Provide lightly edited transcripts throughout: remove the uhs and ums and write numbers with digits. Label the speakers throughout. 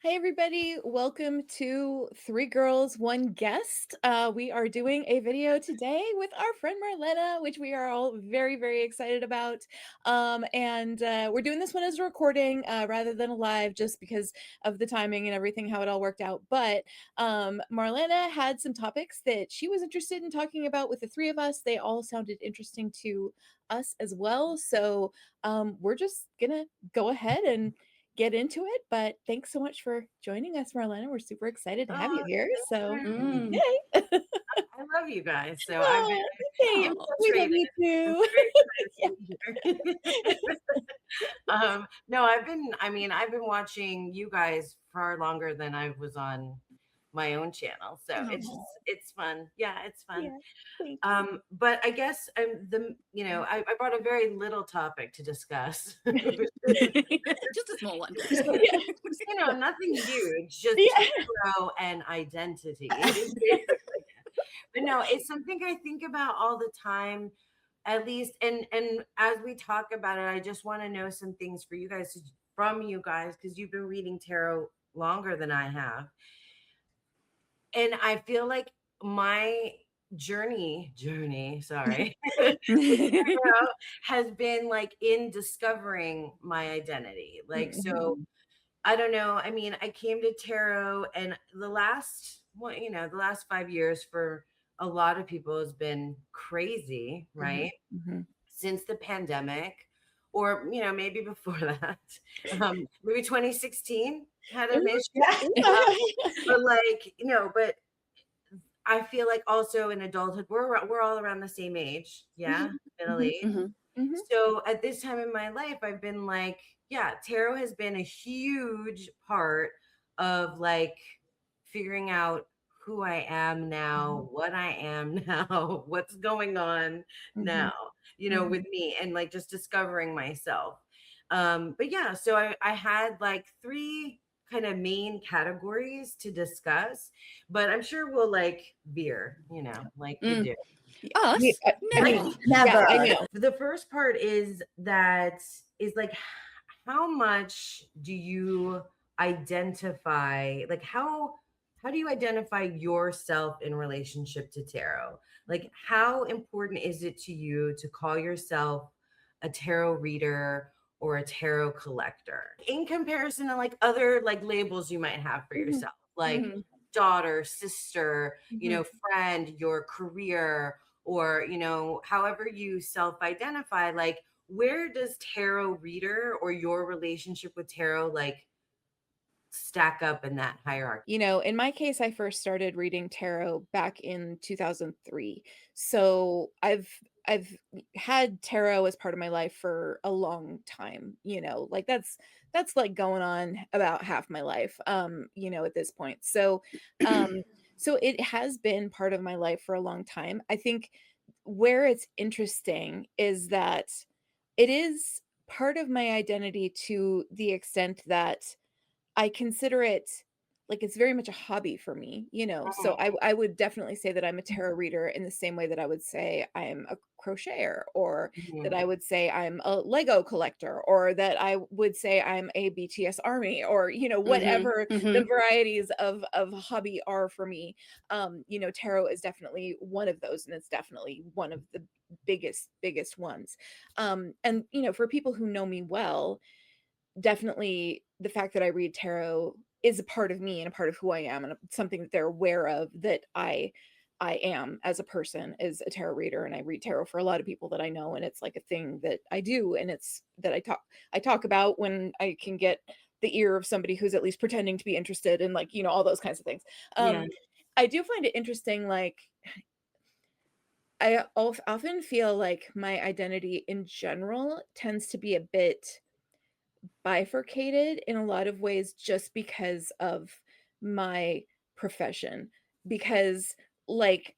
Speaker 1: Hi, everybody. Welcome to Three Girls, One Guest. We are doing a video today with our friend Marlena, which we are all very, very excited about. And we're doing this one as a recording rather than a live just because of the timing and everything, how it all worked out. But Marlena had some topics that she was interested in talking about with the three of us. They all sounded interesting to us as well. So we're just going to go ahead and get into it. But thanks so much for joining us, Marlena. We're super excited to have
Speaker 2: Oh,
Speaker 1: you here. So,
Speaker 2: mm.
Speaker 1: yay.
Speaker 2: I love you guys. So I've been
Speaker 1: Oh, thanks. We love
Speaker 2: infiltrated.
Speaker 1: you
Speaker 2: I'm
Speaker 1: too. Yeah.
Speaker 2: very excited to be here. No, I've been watching you guys far longer than I was on my own channel. So
Speaker 1: Oh,
Speaker 2: it's fun. Yeah, it's fun.
Speaker 1: yeah. Thanks.
Speaker 2: But I guess I brought a very little topic to discuss.
Speaker 3: Just a small one.
Speaker 1: Yeah.
Speaker 2: Nothing huge, just
Speaker 1: Yeah.
Speaker 2: tarot and identity. But no, it's something I think about all the time, at least. And as we talk about it, I just want to know some things from you guys, because you've been reading tarot longer than I have. And I feel like my sorry, with tarot has been like in discovering my identity. Like, so
Speaker 1: Mhm.
Speaker 2: I don't know. I mean, I came to tarot, and the last 5 years for a lot of people has been crazy,
Speaker 1: Mhm.
Speaker 2: right?
Speaker 1: Mhm.
Speaker 2: Since the pandemic, or maybe before that, maybe 2016 had a mission.
Speaker 1: Mhm.
Speaker 2: But but I feel like also in adulthood, we're all around the same age, yeah, middle
Speaker 1: Mhm.
Speaker 2: age.
Speaker 3: Mhm.
Speaker 1: Mhm.
Speaker 2: So at this time in my life, I've been like, yeah, tarot has been a huge part of like figuring out who I am now, what I am now, what's going on
Speaker 1: Mhm.
Speaker 2: now,
Speaker 1: Mhm.
Speaker 2: with me, and like just discovering myself. But yeah, so I had like three kind of main categories to discuss, but I'm sure we'll like veer, like you
Speaker 3: Mm.
Speaker 2: do.
Speaker 1: We,
Speaker 3: Us?
Speaker 1: I mean,
Speaker 3: Never.
Speaker 1: yeah, I
Speaker 4: Never.
Speaker 1: know.
Speaker 2: The first part is like, how much do you identify, like how do you identify yourself in relationship to tarot? Like, how important is it to you to call yourself a tarot reader or a tarot collector in comparison to like other like labels you might have for
Speaker 1: Mhm.
Speaker 2: yourself, like
Speaker 1: Mhm.
Speaker 2: daughter, sister,
Speaker 1: Mhm.
Speaker 2: friend, your career, or however you self-identify? Like, where does tarot reader or your relationship with tarot like stack up in that hierarchy?
Speaker 1: In my case, I first started reading tarot back in 2003. So I've had tarot as part of my life for a long time, like that's like going on about half my life, at this point. So it has been part of my life for a long time. I think where it's interesting is that it is part of my identity to the extent that I consider it like it's very much a hobby for me, So I would definitely say that I'm a tarot reader in the same way that I would say I'm a crocheter, or that
Speaker 2: Mhm.
Speaker 1: I would say I'm a Lego collector, or that I would say I'm a BTS army, or
Speaker 3: Mhm.
Speaker 1: whatever the
Speaker 3: Mhm.
Speaker 1: varieties of hobby are for me. Tarot is definitely one of those, and it's definitely one of the biggest ones. And for people who know me well, definitely the fact that I read tarot is a part of me and a part of who I am, and something that they're aware of, that I am as a person is a tarot reader, and I read tarot for a lot of people that I know, and it's like a thing that I do, and it's that I talk about when I can get the ear of somebody who's at least pretending to be interested, and like all those kinds of things.
Speaker 2: Yeah.
Speaker 1: I do find it interesting, like often feel like my identity in general tends to be a bit bifurcated in a lot of ways just because of my profession. Because like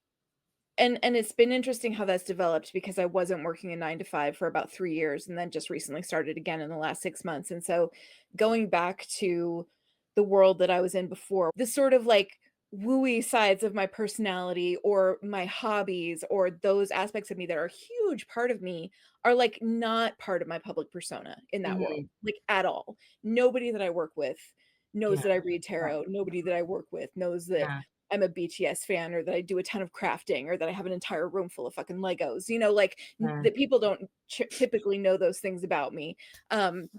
Speaker 1: and it's been interesting how that's developed, because I wasn't working a 9 to 5 for about 3 years, and then just recently started again in the last 6 months. And so going back to the world that I was in before, the sort of like wooey sides of my personality or my hobbies or those aspects of me that are a huge part of me are like not part of my public persona in that world,
Speaker 2: Mhm.
Speaker 1: like at all. Nobody that I work with knows
Speaker 2: Yeah.
Speaker 1: that I read tarot. Nobody that I work with knows that
Speaker 2: Yeah.
Speaker 1: I'm a BTS fan or that I do a ton of crafting or that I have an entire room full of fucking Legos, like
Speaker 2: Yeah.
Speaker 1: that people don't typically know those things about me. Um,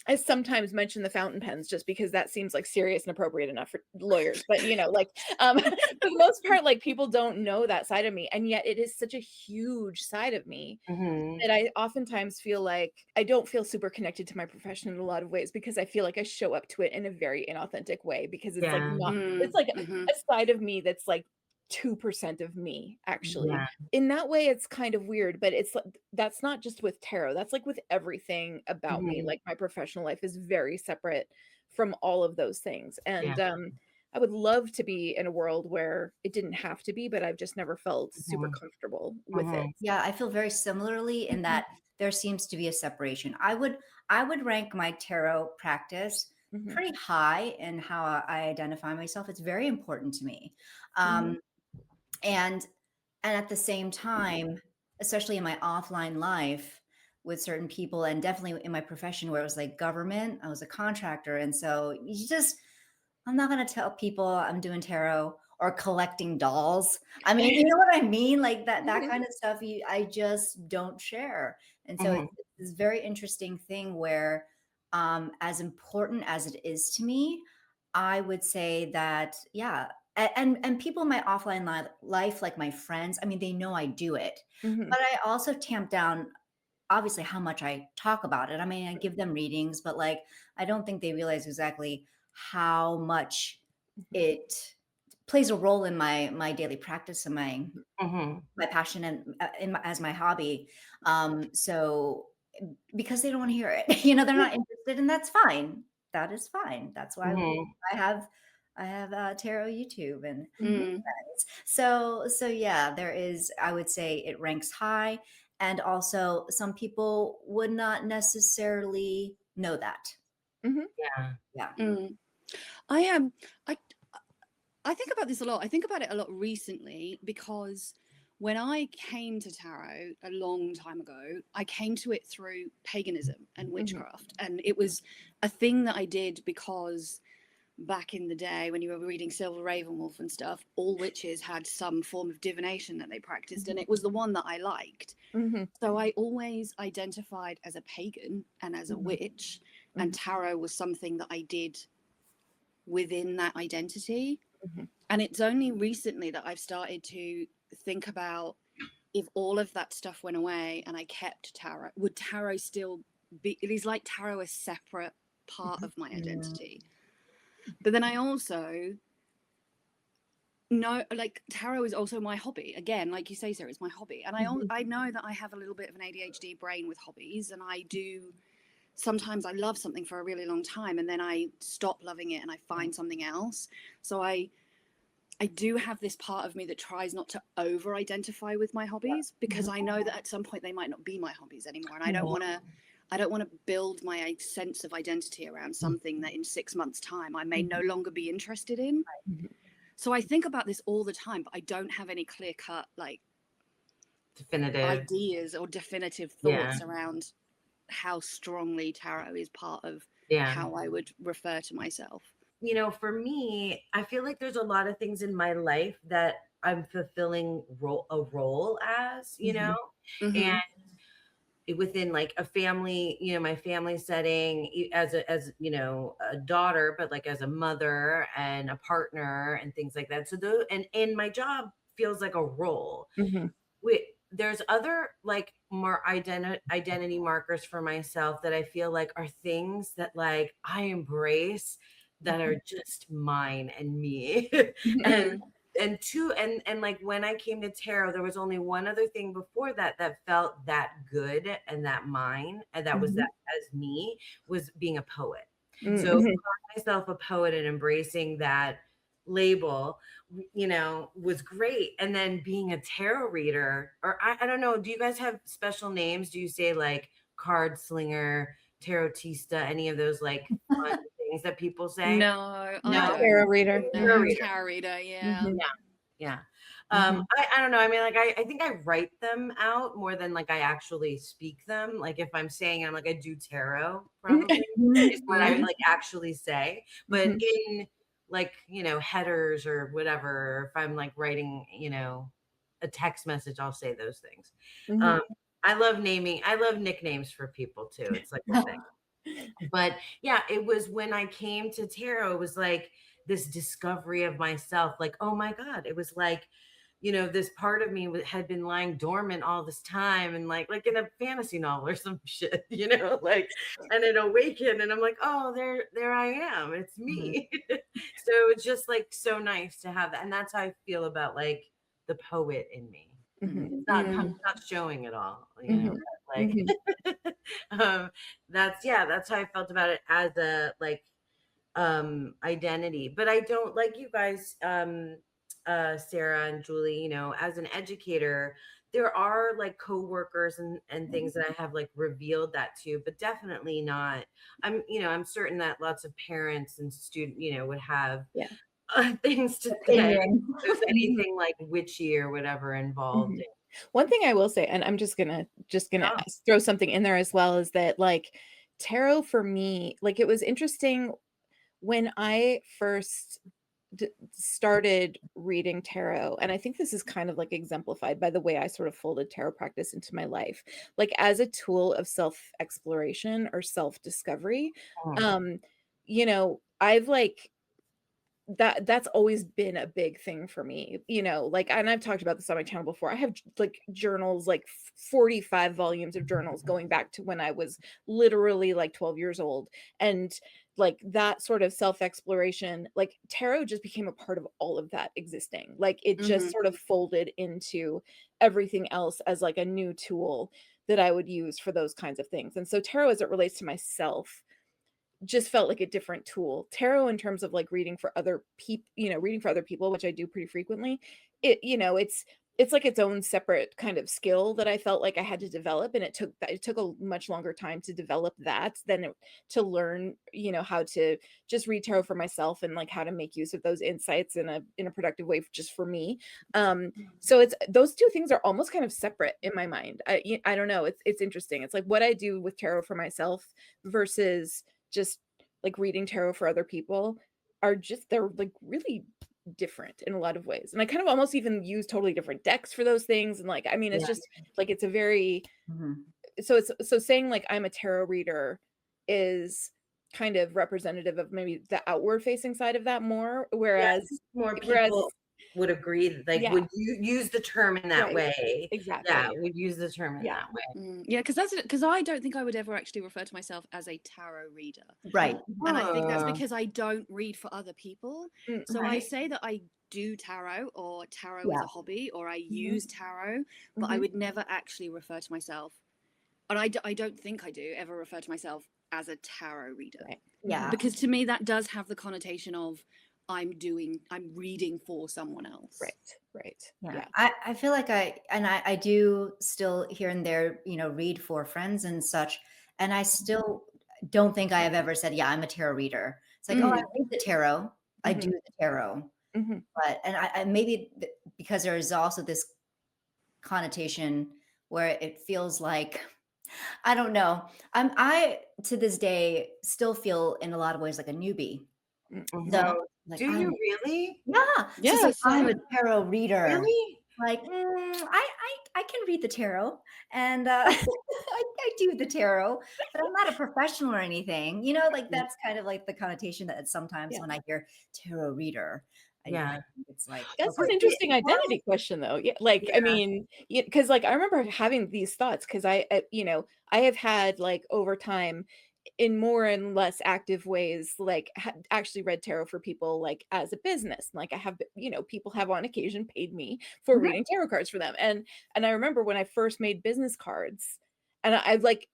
Speaker 1: I sometimes mention the fountain pens just because that seems like serious and appropriate enough for lawyers, but for the most part, like people don't know that side of me, and yet it is such a huge side of me
Speaker 2: Mhm.
Speaker 1: that I oftentimes feel like I don't feel super connected to my profession in a lot of ways because I feel like I show up to it in a very inauthentic way because it's like
Speaker 2: Yeah.
Speaker 1: not
Speaker 3: Mm,
Speaker 1: it's like
Speaker 3: mhm.
Speaker 1: a side of me that's like 2% of me actually.
Speaker 2: Yeah.
Speaker 1: In that way it's kind of weird, but it's like that's not just with tarot. That's like with everything about me.
Speaker 2: Mhm.
Speaker 1: Like my professional life is very separate from all of those things.
Speaker 2: Yeah.
Speaker 1: And I would love to be in a world where it didn't have to be, but I've just never felt super
Speaker 2: Mhm.
Speaker 1: comfortable with it.
Speaker 2: Mhm.
Speaker 4: Yeah, I feel very similarly in
Speaker 1: Mhm,
Speaker 4: that there seems to be a separation. I would rank my tarot practice
Speaker 1: mhm,
Speaker 4: pretty high in how I identify myself. It's very important to me.
Speaker 1: mhm,
Speaker 4: Um, and and at the same time, especially in my offline life with certain people and definitely in my profession where it was like government, I was a contractor. And so I'm not going to tell people I'm doing tarot or collecting dolls. I mean, you know what I mean? Like that
Speaker 1: mhm,
Speaker 4: kind of stuff I just don't share. And so
Speaker 2: Mhm.
Speaker 4: it's this very interesting thing where as important as it is to me, I would say that yeah, and people in my offline life like my friends, I mean they know I do it.
Speaker 1: mhm,
Speaker 4: But I also tamp down obviously how much I talk about it. I mean, I give them readings, but like I don't think they realize exactly how much
Speaker 1: mhm,
Speaker 4: it plays a role in my daily practice and my
Speaker 1: mhm,
Speaker 2: Mhm.
Speaker 4: my passion and as my hobby. So because they don't want to hear it, they're
Speaker 1: yeah,
Speaker 4: not interested, and that's fine. That is fine. That's why
Speaker 2: Mhm.
Speaker 4: I have I have tarot YouTube and
Speaker 1: mhm,
Speaker 3: Mm.
Speaker 4: so yeah, there is, I would say it ranks high. And also some people would not necessarily know that.
Speaker 1: mhm,
Speaker 2: Yeah.
Speaker 4: Yeah.
Speaker 3: Mm. I am. I I think about this a lot. I think about it a lot recently because when I came to tarot a long time ago, I came to it through paganism and
Speaker 1: mhm,
Speaker 3: witchcraft, and it was a thing that I did because back in the day when you were reading Silver Ravenwolf and stuff, all witches had some form of divination that they practiced, and
Speaker 1: mhm,
Speaker 3: it was the one that I liked.
Speaker 1: mhm,
Speaker 3: So I always identified as a pagan and as a
Speaker 1: mhm,
Speaker 3: witch, and
Speaker 1: mhm,
Speaker 3: tarot was something that I did within that identity.
Speaker 1: mhm,
Speaker 3: And it's only recently that I've started to think about if all of that stuff went away and I kept tarot, would tarot still be, it is like tarot a separate part
Speaker 1: mhm,
Speaker 3: of my
Speaker 2: Mhm.
Speaker 3: identity. But then I also know, like, tarot is also my hobby. Again, like you say, Sarah, it's my hobby. And
Speaker 1: mhm,
Speaker 3: I know that I have a little bit of an ADHD brain with hobbies, and I do sometimes I love something for a really long time and then I stop loving it and I find something else. So I do have this part of me that tries not to over identify with my hobbies because I know that at some point they might not be my hobbies anymore, and
Speaker 1: mhm,
Speaker 3: I don't want to build my sense of identity around something that in 6 months time I may no longer be interested in.
Speaker 1: mhm,
Speaker 3: So I think about this all the time, but I don't have any clear cut like
Speaker 2: Definitive.
Speaker 3: ideas or definitive
Speaker 2: Yeah.
Speaker 3: thoughts around how strongly tarot is part of
Speaker 2: Yeah.
Speaker 3: how I would refer to myself.
Speaker 2: For me, I feel like there's a lot of things in my life that I'm fulfilling a role as,
Speaker 1: mhm,
Speaker 2: and
Speaker 3: Mm-hmm.
Speaker 2: within like a family, my family setting, as a daughter, but like as a mother and a partner and things like that. So and my job feels like a role.
Speaker 1: mhm,
Speaker 2: There's other like more identity markers for myself that I feel like are things that like I embrace that
Speaker 1: mhm,
Speaker 2: are just mine and me.
Speaker 1: mhm,
Speaker 2: and
Speaker 3: Mm.
Speaker 2: and two and like when I came to tarot, there was only one other thing before that felt that good and that mine and that was that
Speaker 1: mhm,
Speaker 2: as me was being a poet. So
Speaker 1: mhm,
Speaker 2: calling myself a poet and embracing that label, was great. And then being a tarot reader, or I don't know, do you guys have special names? Do you say like card slinger, tarotista, any of those like fun things that people say?
Speaker 3: No, I
Speaker 2: No,
Speaker 1: tarot
Speaker 3: don't.
Speaker 1: reader.
Speaker 3: No,
Speaker 2: tarot
Speaker 1: Mhm,
Speaker 2: reader.
Speaker 3: tarot reader, yeah.
Speaker 1: mhm,
Speaker 2: Yeah. Yeah. I don't know. I mean, like I think I write them out more than like I actually speak them. Like if I'm saying I'm like I do tarot, probably is what I
Speaker 3: Mhm.
Speaker 2: like actually say. But
Speaker 1: Mhm.
Speaker 2: in like, headers or whatever, or if I'm like writing, a text message, I'll say those things.
Speaker 1: Mhm.
Speaker 2: Um, I love nicknames for people too. It's like a thing. But yeah, it was when I came to tarot, it was like this discovery of myself. Like, oh my God, it was like, this part of me had been lying dormant all this time, and like in a fantasy novel or some shit, like, and it awakened, and I'm like, oh, there I am. It's
Speaker 4: Mhm.
Speaker 2: me. So it's just like so nice to have that, and that's how I feel about like the poet in me.
Speaker 1: Mhm.
Speaker 2: It's
Speaker 1: Mm.
Speaker 2: not showing at all,
Speaker 1: Mhm.
Speaker 2: but, like
Speaker 1: Mhm.
Speaker 2: that's how I felt about it as a like identity. But I don't, like you guys, Sarah and Julie, as an educator, there are like coworkers and things that I have like revealed that to, but definitely not. I'm certain that lots of parents and student, would have
Speaker 1: Yeah.
Speaker 2: things to say
Speaker 4: Opinion.
Speaker 2: if there's
Speaker 1: Mhm.
Speaker 2: anything like witchy or whatever involved.
Speaker 1: Mhm. One thing I will say, and I'm just gonna
Speaker 2: Oh,
Speaker 1: throw something in there as well, is that like tarot for me, like it was interesting when I first started reading tarot, and I think this is kind of like exemplified by the way I sort of folded tarot practice into my life, like as a tool of self exploration or self discovery.
Speaker 2: oh,
Speaker 1: Um, I've like that's always been a big thing for me, like, and I've talked about this on my channel before. I have like journals, like 45 volumes of journals going back to when I was literally like 12 years old. And like that sort of self-exploration, like tarot just became a part of all of that existing. Like it just
Speaker 3: Mhm.
Speaker 1: sort of folded into everything else as like a new tool that I would use for those kinds of things. And so tarot as it relates to myself just felt like a different tool. Tarot in terms of like reading for other people, which I do pretty frequently. It's like its own separate kind of skill that I felt like I had to develop, and it took a much longer time to develop that than to learn, how to just read tarot for myself and like how to make use of those insights in a productive way just for me. So it's those two things are almost kind of separate in my mind. I don't know. It's interesting. It's like what I do with tarot for myself versus just like reading tarot for other people they're like really different in a lot of ways. And I kind of almost even use totally different decks for those things. And like, I mean, it's
Speaker 2: yeah,
Speaker 1: just like it's a very
Speaker 4: Mhm.
Speaker 1: so saying like I'm a tarot reader is kind of representative of maybe the outward facing side of that more.
Speaker 2: yeah. I
Speaker 1: Whereas
Speaker 2: think more
Speaker 1: whereas
Speaker 2: people would agree, like
Speaker 1: yeah,
Speaker 2: would you use the term in that
Speaker 1: right.
Speaker 2: way? Yeah,
Speaker 1: Exactly.
Speaker 2: would use the term in
Speaker 1: Yeah.
Speaker 2: that way.
Speaker 3: Yeah, because I don't think I would ever actually refer to myself as a tarot reader.
Speaker 4: Right.
Speaker 3: And I think that's
Speaker 2: Oh,
Speaker 3: because I don't read for other people.
Speaker 1: Mm,
Speaker 3: So I
Speaker 2: right.
Speaker 3: say that I do tarot, or tarot is
Speaker 4: Yeah.
Speaker 3: a hobby, or I
Speaker 1: mhm,
Speaker 3: use tarot, but I
Speaker 1: mhm,
Speaker 3: would never actually refer to myself, and I don't think I do ever refer to myself as a tarot reader.
Speaker 1: right.
Speaker 4: Yeah.
Speaker 1: Mhm,
Speaker 3: Because to me, that does have the connotation of I'm reading for someone else.
Speaker 1: right. Right.
Speaker 4: Yeah.
Speaker 1: Yeah.
Speaker 4: I feel like I do still here and there, read for friends and such. And I still don't think I have ever said, yeah, I'm a tarot reader. It's like, oh, I
Speaker 3: Mm.
Speaker 4: read the tarot. I do
Speaker 1: Mhm,
Speaker 4: the tarot.
Speaker 1: mhm,
Speaker 4: But, and I maybe because there is also this connotation where it feels like, I don't know. I to this day still feel in a lot of ways like a newbie.
Speaker 1: mm,
Speaker 4: So
Speaker 1: mhm.
Speaker 2: Mhm.
Speaker 4: like
Speaker 2: Do
Speaker 4: I'm
Speaker 2: you really?
Speaker 4: yeah. So it's
Speaker 3: Yeah,
Speaker 4: like I'm a
Speaker 3: same.
Speaker 4: tarot reader.
Speaker 2: Really?
Speaker 4: Like I can read the tarot, and I do the tarot, but I'm not a professional or anything. Like that's kind of like the connotation that sometimes
Speaker 1: Yeah.
Speaker 4: when I hear tarot reader, I
Speaker 2: Yeah.
Speaker 4: think it's like
Speaker 1: That's
Speaker 4: okay.
Speaker 1: an interesting
Speaker 2: Well,
Speaker 1: identity question though. Yeah, like, I
Speaker 2: yeah.
Speaker 1: mean, because like I remember having these thoughts because I have had like over time in more and less active ways, like actually read tarot for people like as a business. Like I have, people have on occasion paid me for
Speaker 4: Mhm.
Speaker 1: reading tarot cards for them. And I remember when I first made business cards and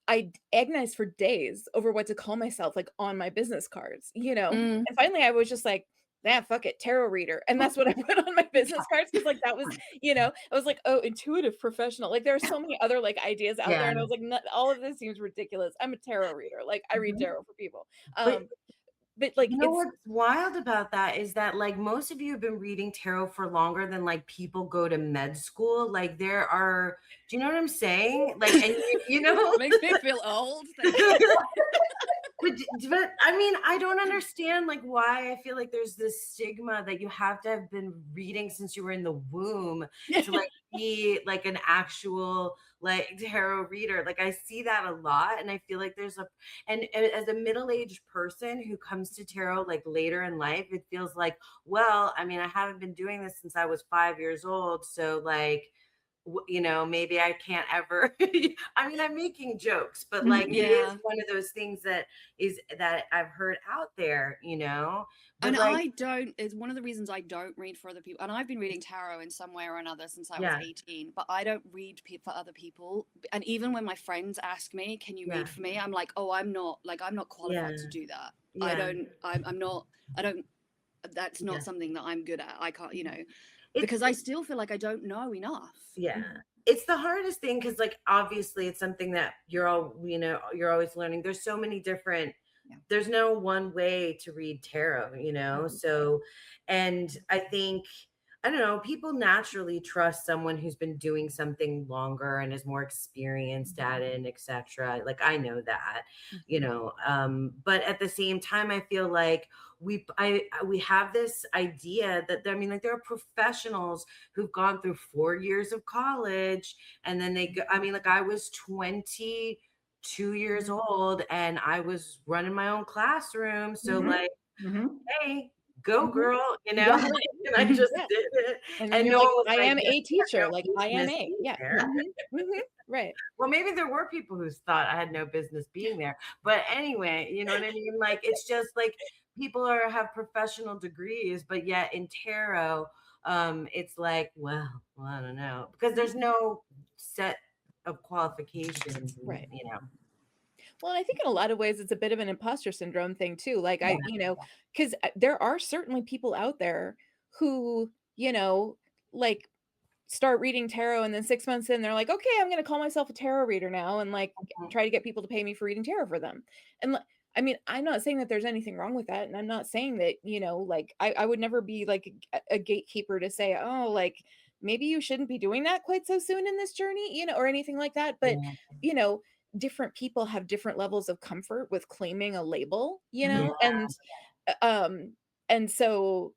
Speaker 1: I agonized for days over what to call myself like on my business cards,
Speaker 3: Mm.
Speaker 1: and finally I was just like, nah, fuck it, tarot reader. And that's what I put on my business cards because like that was, I was like, oh, intuitive professional. Like there are so many other like ideas out there.
Speaker 2: Yeah.
Speaker 1: And I was like, all of this seems ridiculous. I'm a tarot reader. Like I read
Speaker 4: Mhm.
Speaker 1: tarot for people.
Speaker 2: But
Speaker 1: Um, but like
Speaker 2: You know
Speaker 1: it's
Speaker 2: what's wild about that is that like most of you have been reading tarot for longer than like people go to med school. Like there are, do you know what I'm saying? Like, and you know,
Speaker 3: Makes me feel old.
Speaker 2: but I mean, I don't understand like why I feel like there's this stigma that you have to have been reading since you were in the womb to like be like an actual like tarot reader. Like I see that a lot, and I feel like there's a and as a middle-aged person who comes to tarot like later in life, it feels like, well, I mean, I haven't been doing this since I was 5 years old, so like you know, maybe I can't ever I mean, I'm making jokes, but like it is
Speaker 3: Yeah.
Speaker 2: one of those things that is that I've heard out there, you know. But
Speaker 3: And
Speaker 2: like,
Speaker 3: I don't, is one of the reasons I don't read for other people. And I've been reading tarot in some way or another since I was
Speaker 2: yeah,
Speaker 3: 18, but I don't read for other people. And even when my friends ask me, can you
Speaker 2: yeah,
Speaker 3: read for me? I'm like, oh, I'm not
Speaker 2: yeah,
Speaker 3: qualified to do that.
Speaker 2: yeah,
Speaker 3: I'm not, I don't, that's
Speaker 2: yeah.
Speaker 3: not something that I'm good at. I can't,
Speaker 2: It's
Speaker 3: because I still feel like I don't know enough.
Speaker 2: yeah. It's the hardest thing because like obviously it's something that you're all, you know, you're always learning. There's so many different
Speaker 4: Yeah.
Speaker 2: there's no one way to read tarot, you know. So and I think I don't know, people naturally trust someone who's been doing something longer and is more experienced at it and etc. Like I know that, you know. But at the same time I feel like we have this idea that I mean like there are professionals who've gone through 4 years of college and then they go, I mean, like I was 22 years old and I was running my own classroom. So
Speaker 4: Mhm.
Speaker 2: like,
Speaker 4: Mhm.
Speaker 2: hey, go
Speaker 1: Mhm.
Speaker 2: girl, you know,
Speaker 1: Yeah.
Speaker 2: like, and I
Speaker 1: Mhm.
Speaker 2: just
Speaker 1: Yeah.
Speaker 2: did it.
Speaker 1: And then
Speaker 2: And
Speaker 1: you're
Speaker 2: no
Speaker 1: like,
Speaker 2: one was
Speaker 1: I
Speaker 2: like,
Speaker 1: am
Speaker 2: yeah,
Speaker 1: a
Speaker 2: you have
Speaker 1: teacher. Like
Speaker 2: no
Speaker 1: I am
Speaker 2: business
Speaker 1: a,
Speaker 2: being
Speaker 1: yeah.
Speaker 2: there.
Speaker 1: Right.
Speaker 2: Well, maybe there were people who thought I had no business being there. But anyway, you know what I mean? Like it's just like people are have professional degrees, but yet in tarot, it's like, well, I don't know. Because there's no set of qualifications, and,
Speaker 1: Right.
Speaker 2: you know.
Speaker 1: Well, and I think in a lot of ways it's a bit of an imposter syndrome thing too. Like
Speaker 2: Yeah.
Speaker 1: because there are certainly people out there who, like start reading tarot and then 6 months in, they're like, okay, I'm going to call myself a tarot reader now and like try to get people to pay me for reading tarot for them. And I mean, I'm not saying that there's anything wrong with that. And I'm not saying that, like I would never be like a gatekeeper to say, oh, like maybe you shouldn't be doing that quite so soon in this journey, or anything like that. But,
Speaker 2: Yeah.
Speaker 1: you know, different people have different levels of comfort with claiming a label,
Speaker 2: Yeah.
Speaker 1: um, and so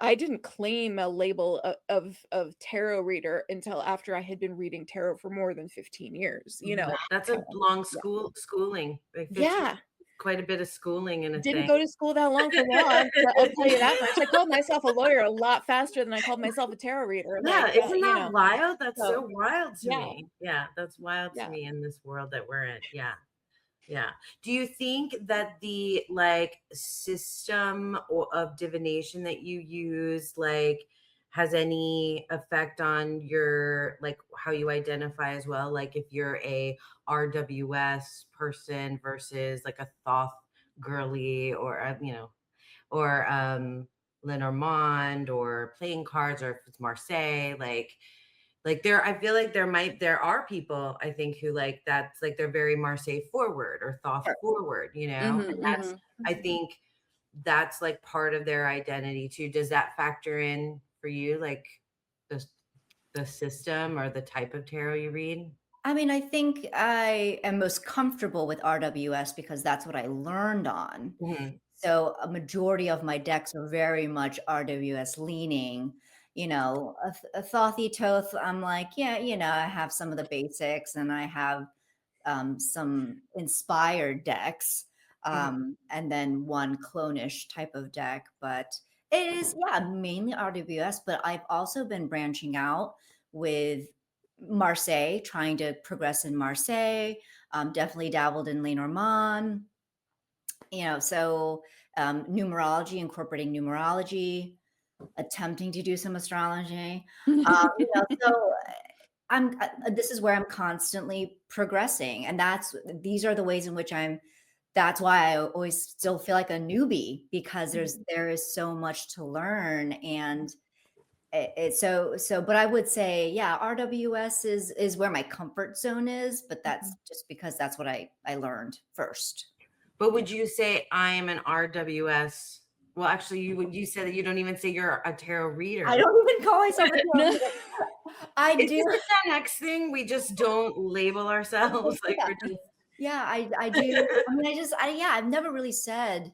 Speaker 1: I didn't claim a label of tarot reader until after I had been reading tarot for more than 15 years,
Speaker 2: That's a long
Speaker 1: Yeah.
Speaker 2: schooling. Like 15,
Speaker 1: Yeah.
Speaker 2: quite a bit of schooling in a
Speaker 1: Didn't
Speaker 2: thing.
Speaker 1: go to school that long for law, I'll tell you that much. I called myself a lawyer a lot faster than I called myself a tarot reader,
Speaker 2: Yeah,
Speaker 1: like,
Speaker 2: isn't that wild? That's
Speaker 1: so
Speaker 2: so wild to
Speaker 1: yeah,
Speaker 2: me. Yeah, that's wild to
Speaker 1: yeah.
Speaker 2: me in this world that we're in. Yeah. Yeah. Do you think that the like system of divination that you use like has any effect on your like how you identify as well? Like if you're a RWS person versus like a Thoth girly or or Lenormand or playing cards or if it's Marseille, like there I feel like there are people I think who like that's like they're very Marseille forward or Thoth
Speaker 1: Sure.
Speaker 2: forward, you know, and that's I think that's like part of their identity too. Does that factor in for you, like the the system or the type of tarot you read?
Speaker 4: I mean, I think I am most comfortable with RWS because that's what I learned on.
Speaker 2: Mhm.
Speaker 4: So a majority of my decks are very much RWS leaning. A Thothy Toth, I'm like, yeah, I have some of the basics and I have some inspired decks,
Speaker 2: Mhm.
Speaker 4: and then one clonish type of deck. But it is, yeah, mainly RWS. But I've also been branching out with Marseille, trying to progress in Marseille. Definitely dabbled in Lenormand. So numerology, incorporating numerology, attempting to do some astrology. So this is where I'm constantly progressing, and these are the ways in which that's why I always still feel like a newbie because there is so much to learn. And but I would say, yeah, RWS is where my comfort zone is, but that's just because that's what I learned first.
Speaker 2: But would you say I am an RWS? Well, actually, you said that you don't even say you're a tarot reader.
Speaker 4: I don't even call myself a tarot
Speaker 3: No.
Speaker 4: reader. I
Speaker 2: Is
Speaker 4: do.
Speaker 2: this the Gen X thing? We just don't label ourselves like
Speaker 4: Yeah.
Speaker 2: we're just.
Speaker 4: Yeah, I do. I mean, yeah, I've never really said,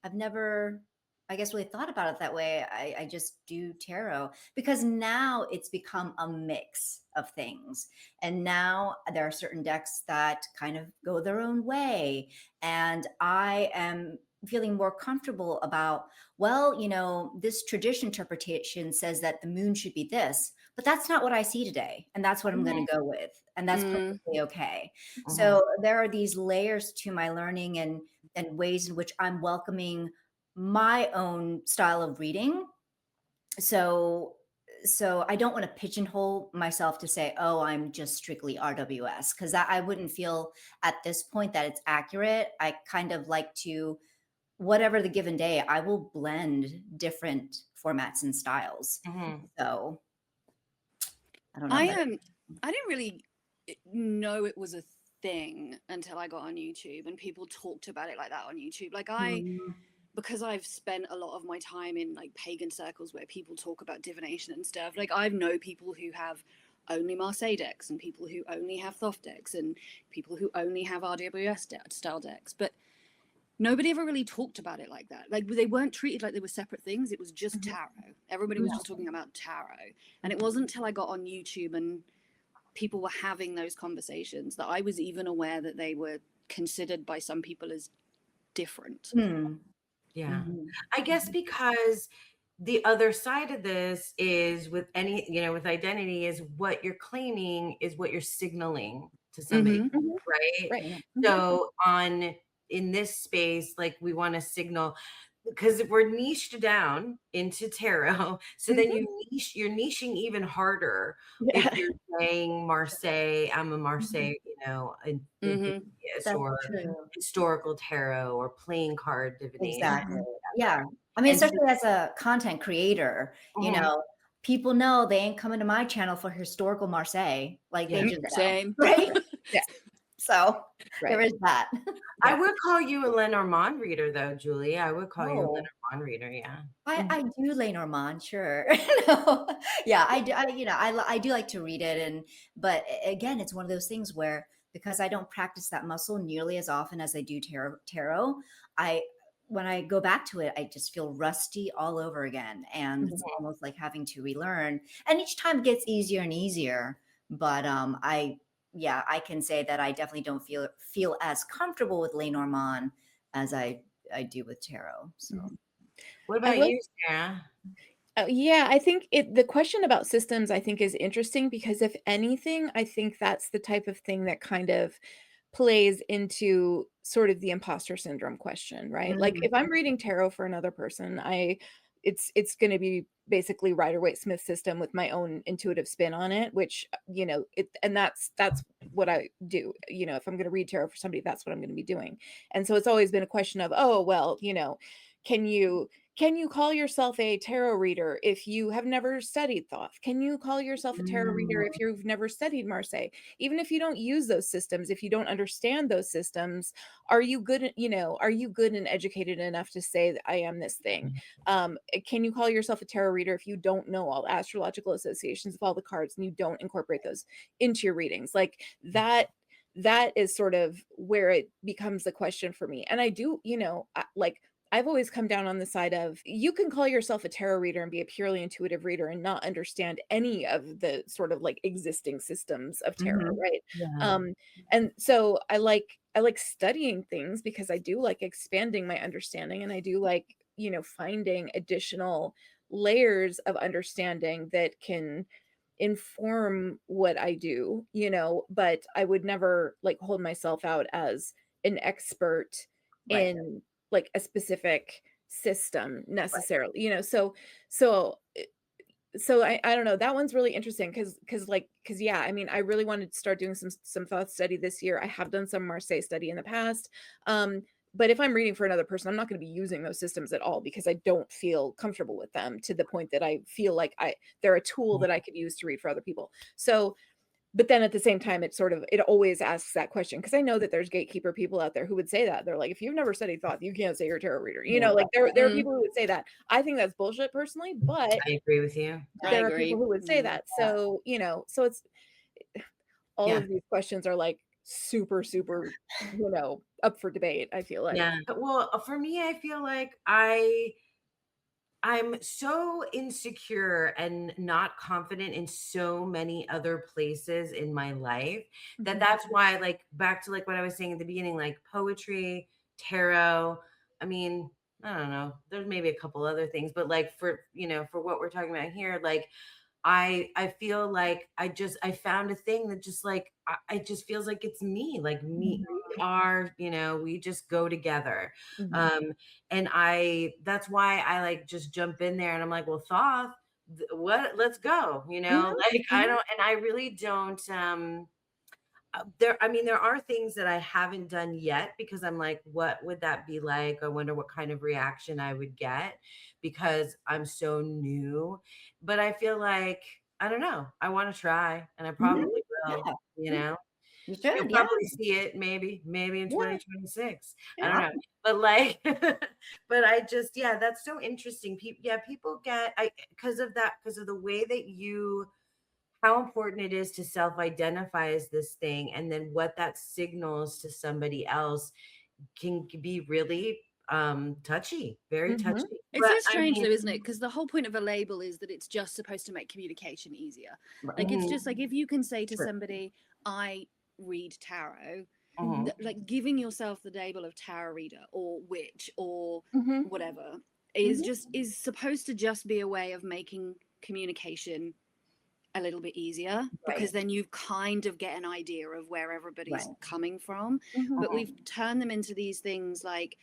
Speaker 4: I've never, I guess, really thought about it that way. I just do tarot because now it's become a mix of things. And now there are certain decks that kind of go their own way. And I am feeling more comfortable about, well, this tradition interpretation says that the moon should be this, but that's not what I see today. And that's what I'm going to go with. And that's perfectly okay. So there are these layers to my learning and ways in which I'm welcoming my own style of reading. So I don't want to pigeonhole myself to say, oh, I'm just strictly RWS, because I wouldn't feel at this point that it's accurate. I kind of like to, whatever the given day, I will blend different formats and styles. So I don't know.
Speaker 3: I didn't really know it was a thing until I got on YouTube and people talked about it like that on YouTube. Like because I've spent a lot of my time in like pagan circles where people talk about divination and stuff. Like I know people who have only Marseille decks and people who only have Thoth decks and people who only have RWS style decks, but nobody ever really talked about it like that. Like they weren't treated like they were separate things. It was just tarot. Everybody was just talking about tarot. And it wasn't until I got on YouTube and people were having those conversations that I was even aware that they were considered by some people as different.
Speaker 2: Yeah. I guess because the other side of this is with with identity is what you're claiming is what you're signaling to somebody, right?
Speaker 1: Right.
Speaker 2: So in this space, like we want to signal because we're niched down into tarot. So then you're niching even harder if
Speaker 1: Yeah.
Speaker 2: you're saying Marseille, I'm a Marseille, enthusiast
Speaker 4: That's
Speaker 2: or
Speaker 4: true.
Speaker 2: historical tarot or playing card divination.
Speaker 4: Exactly. Yeah. I mean, especially as a content creator, people know they ain't coming to my channel for historical Marseille. Like they just
Speaker 3: Same.
Speaker 4: right?
Speaker 1: Yeah.
Speaker 4: So there is that.
Speaker 2: I would call you a Lenormand reader, though, Julie. I would call you a
Speaker 4: Oh.
Speaker 2: Lenormand reader. Yeah.
Speaker 4: I do Lenormand, sure. No. Yeah, I do. I do like to read it, but again, it's one of those things where because I don't practice that muscle nearly as often as I do tarot, when I go back to it, I just feel rusty all over again, and it's almost like having to relearn. And each time it gets easier and easier, but I can say that I definitely don't feel as comfortable with Lenormand as I do with tarot. So.
Speaker 2: What about you, Sarah?
Speaker 1: Yeah, I think the question about systems I think is interesting because if anything, I think that's the type of thing that kind of plays into sort of the imposter syndrome question, right? Like if I'm reading tarot for another person, it's going to be basically Rider-Waite-Smith system with my own intuitive spin on it, which and that's what I do. If I'm going to read tarot for somebody, that's what I'm going to be doing. And so it's always been a question of, oh, well, can you call yourself a tarot reader if you have never studied Thoth? Can you call yourself a tarot reader if you've never studied Marseille? Even if you don't use those systems, if you don't understand those systems, are you good, are you good and educated enough to say that I am this thing? Can you call yourself a tarot reader if you don't know all the astrological associations of all the cards and you don't incorporate those into your readings? Like that is sort of where it becomes the question for me. And I do, I've always come down on the side of you can call yourself a tarot reader and be a purely intuitive reader and not understand any of the sort of like existing systems of tarot, right? And so I like studying things because I do like expanding my understanding, and I do like, finding additional layers of understanding that can inform what I do, but I would never like hold myself out as an expert in like a specific system necessarily, so I don't know, that one's really interesting because yeah, I mean, I really wanted to start doing some thought study this year. I have done some Marseille study in the past, but if I'm reading for another person, I'm not going to be using those systems at all because I don't feel comfortable with them to the point that I feel like they're a tool that I could use to read for other people. So but then at the same time, it always asks that question, because I know that there's gatekeeper people out there who would say that. They're like, if you've never studied Thoth, you can't say you're a tarot reader. You know,
Speaker 2: Yeah.
Speaker 1: like there are
Speaker 3: Mm,
Speaker 1: people who would say that. I think that's bullshit personally, but
Speaker 2: I agree with you.
Speaker 3: I
Speaker 1: there are
Speaker 3: agree.
Speaker 1: people who would say
Speaker 3: Mm.
Speaker 1: that. So, you know, so it's all
Speaker 2: Yeah.
Speaker 1: of these questions are like super, super, you know, up for debate, I feel like.
Speaker 2: Yeah. Well, for me, I feel like I'm so insecure and not confident in so many other places in my life that
Speaker 1: Mhm.
Speaker 2: that's why, like, back to like what I was saying at the beginning, like poetry, tarot. I mean, I don't know. There's maybe a couple other things, but like for, for what we're talking about here, like I feel like I found a thing that just like it just feels like it's me. Like me, we are, we just go together.
Speaker 1: Mhm.
Speaker 2: And that's why I like just jump in there and I'm like, well, Thoth, what, let's go,
Speaker 1: Mhm.
Speaker 2: like I
Speaker 1: Mhm.
Speaker 2: don't, and I really don't there are things that I haven't done yet because I'm like, what would that be like? I wonder what kind of reaction I would get because I'm so new. But I feel like, I don't know, I want to try and I probably will,
Speaker 4: Yeah.
Speaker 2: you know.
Speaker 4: You
Speaker 2: You'll
Speaker 4: should. Yeah.
Speaker 2: probably see it maybe in
Speaker 1: Yeah.
Speaker 2: 2026. I
Speaker 1: Yeah.
Speaker 2: don't know. But like but I just, yeah, that's so interesting. People get, I because of that, because of the way that how important it is to self-identify as this thing, and then what that signals to somebody else can be really touchy, very
Speaker 1: Mhm.
Speaker 2: touchy.
Speaker 3: It's
Speaker 2: But
Speaker 3: so
Speaker 2: I
Speaker 3: strange
Speaker 2: mean,
Speaker 3: though, isn't it? Because the whole point of a label is that it's just supposed to make communication easier. Like it's
Speaker 2: mhm,
Speaker 3: just like if you can say to
Speaker 4: True.
Speaker 3: somebody, I read tarot,
Speaker 2: mhm,
Speaker 3: like giving yourself the label of tarot reader or witch or
Speaker 1: Mhm.
Speaker 3: whatever is
Speaker 1: Mhm.
Speaker 3: is supposed to just be a way of making communication a little bit easier, because
Speaker 4: Right.
Speaker 3: then you kind of get an idea of where everybody's
Speaker 4: Right.
Speaker 3: coming from.
Speaker 1: Mhm.
Speaker 3: But
Speaker 2: mhm,
Speaker 3: we've turned them into these things like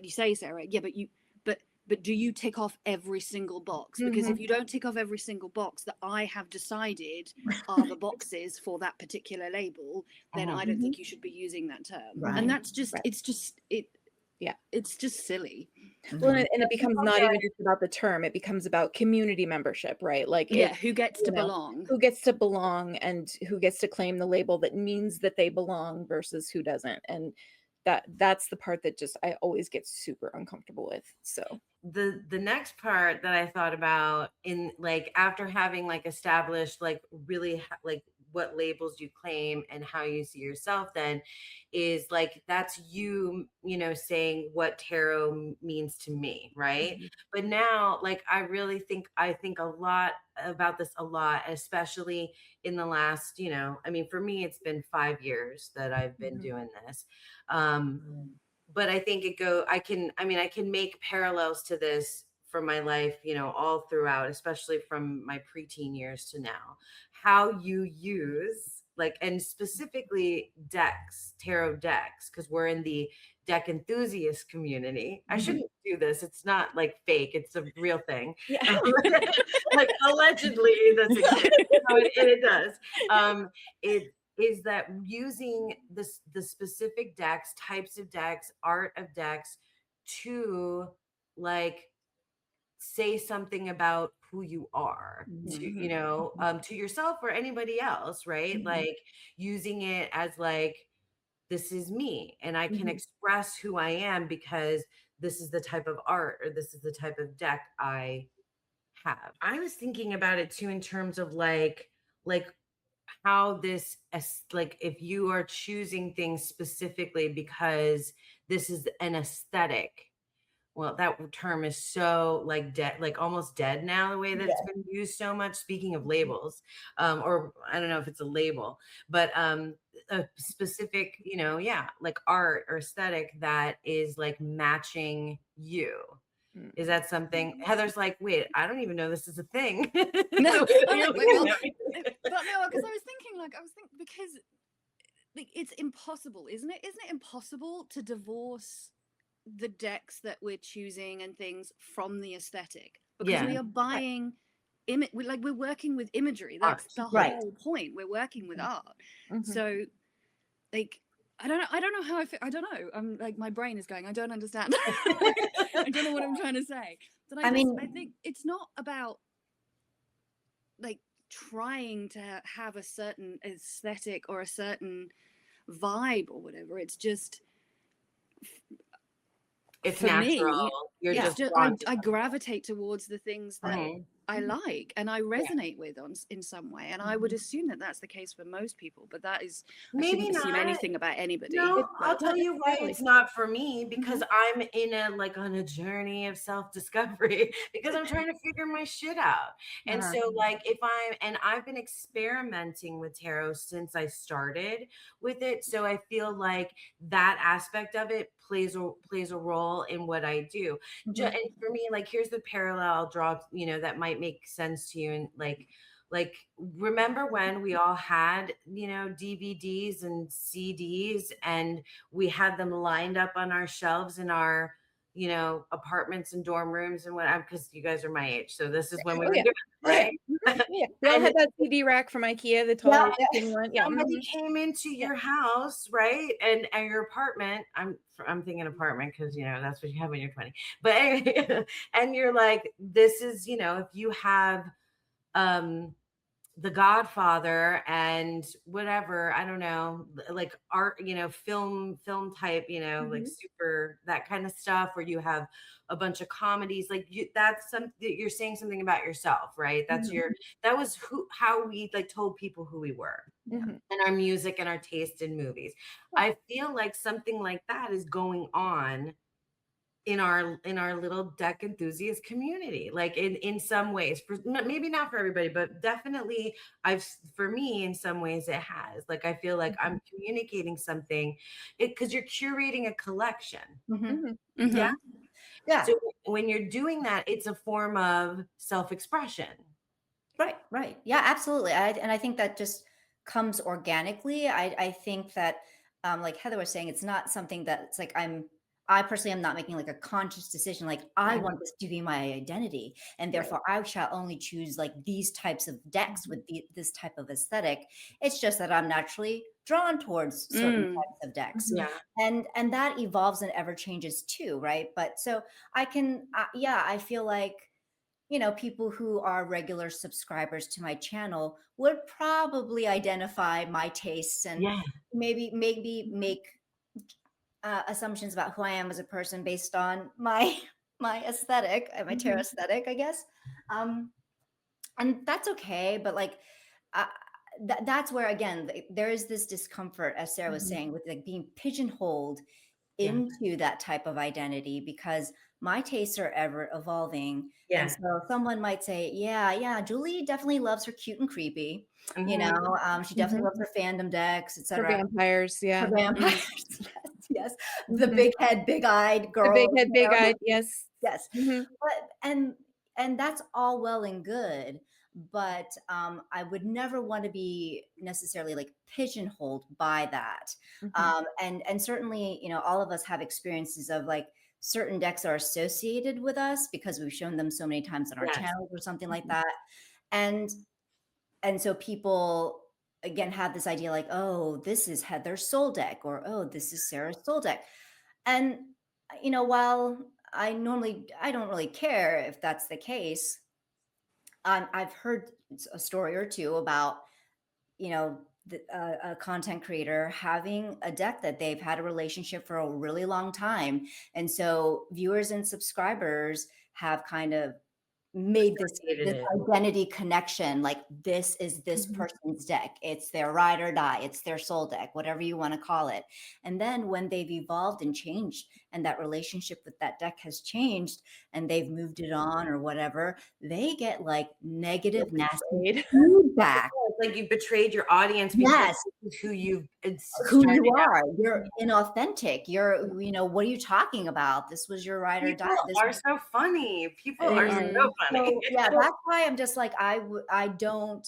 Speaker 3: you say, Sarah, yeah, but do you tick off every single box? Because if
Speaker 1: Mhm.
Speaker 3: you don't tick off every single box that I have decided are the boxes for that particular label, then I
Speaker 2: mhm.
Speaker 3: don't
Speaker 1: Mhm.
Speaker 3: think you should be using that term.
Speaker 4: Right.
Speaker 3: And that's just
Speaker 1: Right. Yeah.
Speaker 3: it's just silly.
Speaker 1: Well,
Speaker 4: Mhm.
Speaker 1: and it becomes
Speaker 2: People
Speaker 1: not
Speaker 2: get
Speaker 1: even just about the term, it becomes about community membership, right? Like
Speaker 3: Yeah,
Speaker 1: it's,
Speaker 3: who gets
Speaker 1: you
Speaker 3: to
Speaker 1: know,
Speaker 3: belong?
Speaker 1: who gets to belong and who gets to claim the label that means that they belong versus who doesn't. And that's the part that just I always get super uncomfortable with. So,
Speaker 2: the next part that I thought about, in like after having like established like really like what labels you claim and how you see yourself, then is like that's saying what tarot means to me, right?
Speaker 1: Mhm.
Speaker 2: But now like I think a lot about this a lot, especially in the last, I mean, for me it's been 5 years that I've been
Speaker 1: Mhm.
Speaker 2: doing this. um but I think I can make parallels to this for my life, all throughout, especially from my preteen years to now. How you use like, and specifically decks, tarot decks, because we're in the deck enthusiast community. I
Speaker 1: Mhm.
Speaker 2: shouldn't do this. It's not like fake, it's a real thing.
Speaker 1: Yeah.
Speaker 2: Like allegedly this exists. No, it does. It is that using the specific decks, types of decks, art of decks to like say something about who you are to,
Speaker 1: Mhm.
Speaker 2: to yourself or anybody else, right?
Speaker 1: Mhm.
Speaker 2: Like using it as like, this is me and I can
Speaker 1: Mhm.
Speaker 2: express who I am because this is the type of art or this is the type of deck I have. I was thinking about it too in terms of like how this like if you are choosing things specifically because this is an aesthetic. Well, that term is so like dead, like almost dead now, the way that it's
Speaker 4: Yeah.
Speaker 2: been used so much. Speaking of labels, or I don't know if it's a label, but a specific, yeah, like art or aesthetic that is like matching you. Is
Speaker 1: Mhm.
Speaker 2: that something? Heather's like, wait, I don't even know this is a thing.
Speaker 3: No,
Speaker 2: The way that
Speaker 3: I'm
Speaker 2: you're
Speaker 3: like, wait,
Speaker 2: looking
Speaker 3: what?
Speaker 2: at me.
Speaker 3: But no, because I was thinking because like it's impossible, isn't it? Isn't it impossible to divorce the decks that we're choosing and things from the aesthetic? Because
Speaker 2: Yeah,
Speaker 3: we are buying we're working with imagery. That's
Speaker 2: art.
Speaker 3: the
Speaker 4: Right.
Speaker 3: whole point. We're working with art.
Speaker 1: Mhm.
Speaker 3: So like I don't know how I feel. I don't know. I'm like my brain is going, I don't understand. I don't know what I'm trying to say. But
Speaker 4: I
Speaker 3: I
Speaker 4: mean,
Speaker 3: think it's not about like trying to have a certain aesthetic or a certain vibe or whatever. It's just,
Speaker 2: It's
Speaker 3: for me,
Speaker 2: natural. You're
Speaker 3: it's
Speaker 4: Yeah.
Speaker 2: just
Speaker 3: just
Speaker 2: drawn to
Speaker 3: I gravitate towards the things that
Speaker 2: something.
Speaker 3: I like and I
Speaker 2: Yeah.
Speaker 3: resonate with in some way. And I would assume that that's the case for most people, but that is, I
Speaker 2: Maybe
Speaker 3: shouldn't assume
Speaker 2: not.
Speaker 3: anything about anybody.
Speaker 2: No, I'll
Speaker 1: Not
Speaker 2: tell you why
Speaker 1: necessarily.
Speaker 2: it's not for me, because
Speaker 3: Mm-hmm.
Speaker 2: I'm in a like on a journey of self-discovery because I'm trying to figure my shit out. And
Speaker 4: Uh-huh.
Speaker 2: so like if I'm and I've been experimenting with tarot since I started with it, so I feel like that aspect of it plays a role in what I do.
Speaker 4: Mhm.
Speaker 2: And for me, like here's the parallel I'll draw, that might make sense to you. And like remember when we all had DVDs and CDs, and we had them lined up on our shelves in our apartments and dorm rooms and whatnot, because you guys are my age, so this is when we
Speaker 1: Oh,
Speaker 2: were
Speaker 1: yeah.
Speaker 2: doing it,
Speaker 1: Oh, yeah.
Speaker 2: right?
Speaker 1: Yeah. We all
Speaker 2: And
Speaker 1: had that CD rack from IKEA, the
Speaker 4: Yeah,
Speaker 1: tall
Speaker 4: yeah.
Speaker 1: skinny one. Yeah.
Speaker 2: somebody came into
Speaker 1: Yeah.
Speaker 2: your house, right? And your apartment. I'm thinking apartment because that's what you have when you're 20. But anyway, and you're like, this is if you have um the Godfather and whatever, I don't know, like art, film type, like
Speaker 1: Mhm.
Speaker 2: super that kind of stuff, where you have a bunch of comedies, like that's something you're saying something about yourself, right? That's
Speaker 1: Mhm.
Speaker 2: that was how we like told people who we were,
Speaker 1: Mhm.
Speaker 2: and our music and our taste in movies.
Speaker 1: Yeah.
Speaker 2: I feel like something like that is going on in our little deck enthusiast community, like in some ways, maybe not for everybody, but definitely for me in some ways it has. Like I feel like I'm communicating something, because you're curating a collection.
Speaker 4: Mhm.
Speaker 1: Mhm.
Speaker 2: Yeah.
Speaker 3: Mm-hmm.
Speaker 4: Yeah.
Speaker 2: So when you're doing that, it's a form of self-expression.
Speaker 4: Right, right. Yeah, absolutely. And I think that just comes organically. I think that, like Heather was saying, it's not something that's like I personally am not making like a conscious decision, like I
Speaker 2: Mhm.
Speaker 4: want this to be my identity, and
Speaker 1: Right.
Speaker 4: therefore I shall only choose like these types of decks with this type of aesthetic. It's just that I'm naturally drawn towards certain
Speaker 3: Mm.
Speaker 4: types of decks.
Speaker 1: Mhm.
Speaker 2: Yeah.
Speaker 4: And that evolves and ever changes too, right? But so I can, yeah, I feel like people who are regular subscribers to my channel would probably identify my tastes and
Speaker 2: Yeah.
Speaker 4: maybe make assumptions about who I am as a person based on my my aesthetic, my tarot
Speaker 1: Mhm.
Speaker 4: aesthetic, I guess. Um, and that's okay, but like uh, that's where again there is this discomfort, as Sarah was
Speaker 1: Mhm.
Speaker 4: saying, with like being pigeonholed
Speaker 2: Yeah.
Speaker 4: into that type of identity, because my tastes are ever evolving. And
Speaker 2: Yeah.
Speaker 4: so someone might say, yeah, Julie definitely loves her cute and creepy,
Speaker 2: Mhm.
Speaker 4: she definitely
Speaker 1: Mhm.
Speaker 4: loves her fandom decks,
Speaker 1: For
Speaker 4: etc.
Speaker 1: vampires,
Speaker 4: Her
Speaker 1: yeah.
Speaker 4: vampires,
Speaker 3: Mm.
Speaker 4: yes, yes, the
Speaker 1: Mhm.
Speaker 4: big head, big eyed
Speaker 1: The big
Speaker 4: girl,
Speaker 1: head, big eyed, yes.
Speaker 4: yes.
Speaker 1: Mhm.
Speaker 4: But and that's all well and good, but I would never want to be necessarily like pigeonholed by that.
Speaker 1: Mhm.
Speaker 4: And certainly, all of us have experiences of like certain decks are associated with us because we've shown them so many times on our
Speaker 2: Yes.
Speaker 4: channels or something like
Speaker 1: Mhm.
Speaker 4: that. And and so people again have this idea like, oh, this is Heather's soul deck, or oh, this is Sarah's soul deck. And while I don't really care if that's the case, I've heard a story or two about a content creator having a deck that they've had a relationship for a really long time, and so viewers and subscribers have kind of made
Speaker 2: Associated
Speaker 4: this
Speaker 2: it.
Speaker 4: identity connection, like this is this
Speaker 1: Mhm.
Speaker 4: person's deck, it's their ride or die, it's their soul deck, whatever you want to call it. And then when they've evolved and changed, and that relationship with that deck has changed, and they've moved it on or whatever, they get like negative, nasty
Speaker 1: Betrayed.
Speaker 4: feedback.
Speaker 2: It's like you betrayed your audience because
Speaker 4: Yes,
Speaker 2: this is who you've
Speaker 4: who
Speaker 2: started
Speaker 4: you are,
Speaker 2: out.
Speaker 4: you're inauthentic, what are you talking about, this was your ride or die,
Speaker 2: People
Speaker 4: this.
Speaker 2: are so funny. People
Speaker 1: They
Speaker 2: are
Speaker 1: are.
Speaker 2: so
Speaker 3: Mm.
Speaker 2: funny.
Speaker 4: So yeah, that's why I'm just like I don't,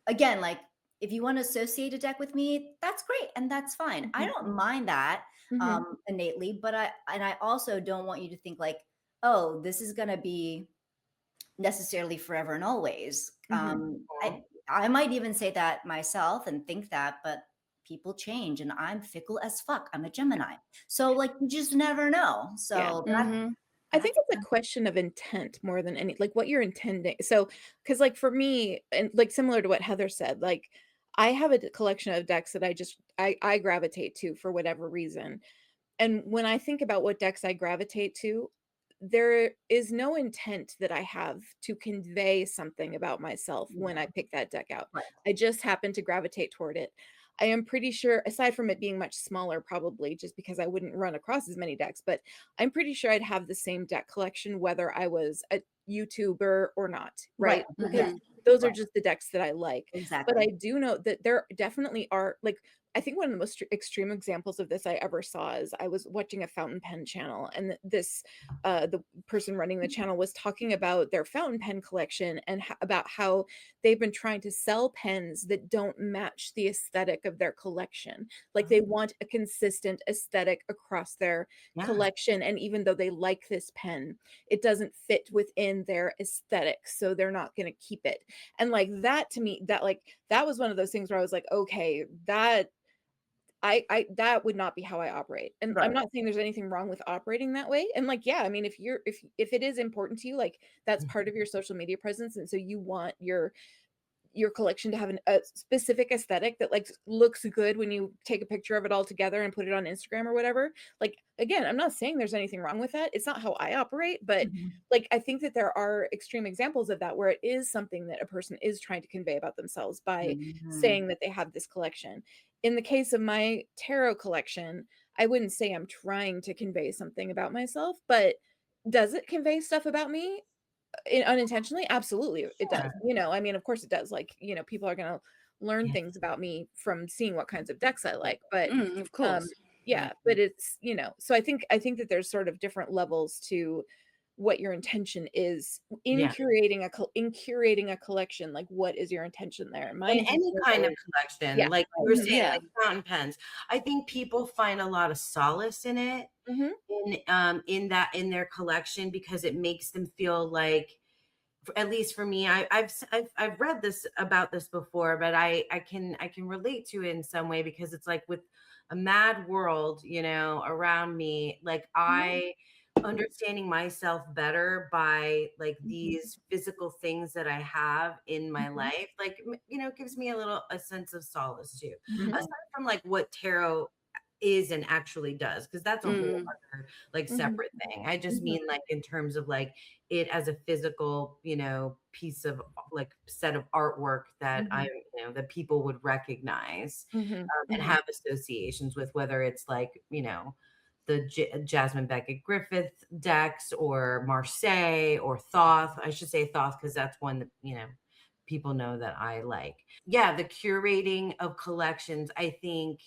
Speaker 4: again, like if you want to associate a deck with me, that's great and that's fine. I
Speaker 1: Mhm.
Speaker 4: don't mind that
Speaker 1: Mhm.
Speaker 4: innately, but I also don't want you to think like, oh, this is gonna be necessarily forever and always.
Speaker 1: Mhm.
Speaker 4: I might even say that myself and think that, but people change and I'm fickle as fuck. I'm a Gemini. So like you just never know.
Speaker 1: Yeah.
Speaker 4: So
Speaker 3: Mm-hmm.
Speaker 1: I
Speaker 4: That's
Speaker 1: think it's a question of intent more than any like, what you're intending. So, because like, for me, and, like, similar to what Heather said, like, I have a d collection of decks that I gravitate to for whatever reason. And when I think about what decks I gravitate to, there is no intent that I have to convey something about myself when I
Speaker 4: yeah,
Speaker 1: pick that deck out.
Speaker 4: right.
Speaker 1: I just happen to gravitate toward it. I am pretty sure, aside from it being much smaller, probably just because I wouldn't run across as many decks, but I'm pretty sure I'd have the same deck collection whether I was a YouTuber or not,
Speaker 4: Right.
Speaker 1: right? Because
Speaker 3: Mhm.
Speaker 1: those are
Speaker 4: Right.
Speaker 1: just the decks that I like. But I
Speaker 4: Exactly.
Speaker 1: do know that there definitely are like I think one of the most extreme examples of this I ever saw is I was watching a fountain pen channel, and this the person running the channel was talking about their fountain pen collection and about how they've been trying to sell pens that don't match the aesthetic of their collection. Like
Speaker 2: Oh,
Speaker 1: they want a consistent aesthetic across their
Speaker 2: yeah.
Speaker 1: collection, and even though they like this pen, it doesn't fit within their aesthetic, so they're not going to keep it. And like that to me, that was one of those things where I was like, okay, I that would not be how I operate. And I'm
Speaker 2: Right.
Speaker 1: not saying there's anything wrong with operating that way. And like, yeah, I mean, if it is important to you, like that's part of your social media presence, and so you want your collection to have a specific aesthetic that like looks good when you take a picture of it all together and put it on Instagram or whatever. Like again, I'm not saying there's anything wrong with that. It's not how I operate, but
Speaker 4: Mhm.
Speaker 1: like I think that there are extreme examples of that where it is something that a person is trying to convey about themselves by
Speaker 4: Mhm.
Speaker 1: saying that they have this collection. In the case of my tarot collection, I wouldn't say I'm trying to convey something about myself, but does it convey stuff about me? Unintentionally, absolutely, it
Speaker 2: Yeah.
Speaker 1: does, I mean, of course it does, like, people are gonna learn
Speaker 2: Yeah.
Speaker 1: things about me from seeing what kinds of decks I like, but,
Speaker 3: Of
Speaker 1: um,
Speaker 3: course.
Speaker 2: Yeah.
Speaker 1: yeah, but it's, so I think that there's sort of different levels to what your intention is
Speaker 2: Yeah.
Speaker 1: in curating a collection, like, what is your intention there? My
Speaker 2: In
Speaker 1: intention
Speaker 2: any
Speaker 1: is
Speaker 2: kind of
Speaker 1: always
Speaker 2: collection,
Speaker 1: yeah,
Speaker 2: like you were
Speaker 1: mhm,
Speaker 2: saying,
Speaker 3: Yeah.
Speaker 2: like fountain pens. I think people find a lot of solace in it,
Speaker 1: mhm,
Speaker 2: in that in their collection because it makes them feel like, at least for me, I've read this about this before, but I can relate to it in some way because it's like with a mad world, around me, like
Speaker 1: mhm,
Speaker 2: I understanding myself better by like
Speaker 1: mhm,
Speaker 2: these physical things that I have in my
Speaker 1: mhm,
Speaker 2: life, like gives me a sense of solace too.
Speaker 1: mhm,
Speaker 2: Aside from like what tarot is and actually does, because that's a whole
Speaker 3: Mm.
Speaker 2: other like
Speaker 1: mhm,
Speaker 2: separate thing. I just
Speaker 1: mhm,
Speaker 2: mean like in terms of like it as a physical, piece of like set of artwork that
Speaker 1: mhm,
Speaker 2: that people would recognize,
Speaker 1: mhm,
Speaker 2: and
Speaker 1: mhm,
Speaker 2: have associations with, whether it's like, the Jasmine Beckett Griffith decks or Marseille or Thoth. I should say Thoth because that's one that, people know that I like. Yeah, the curating of collections, I think,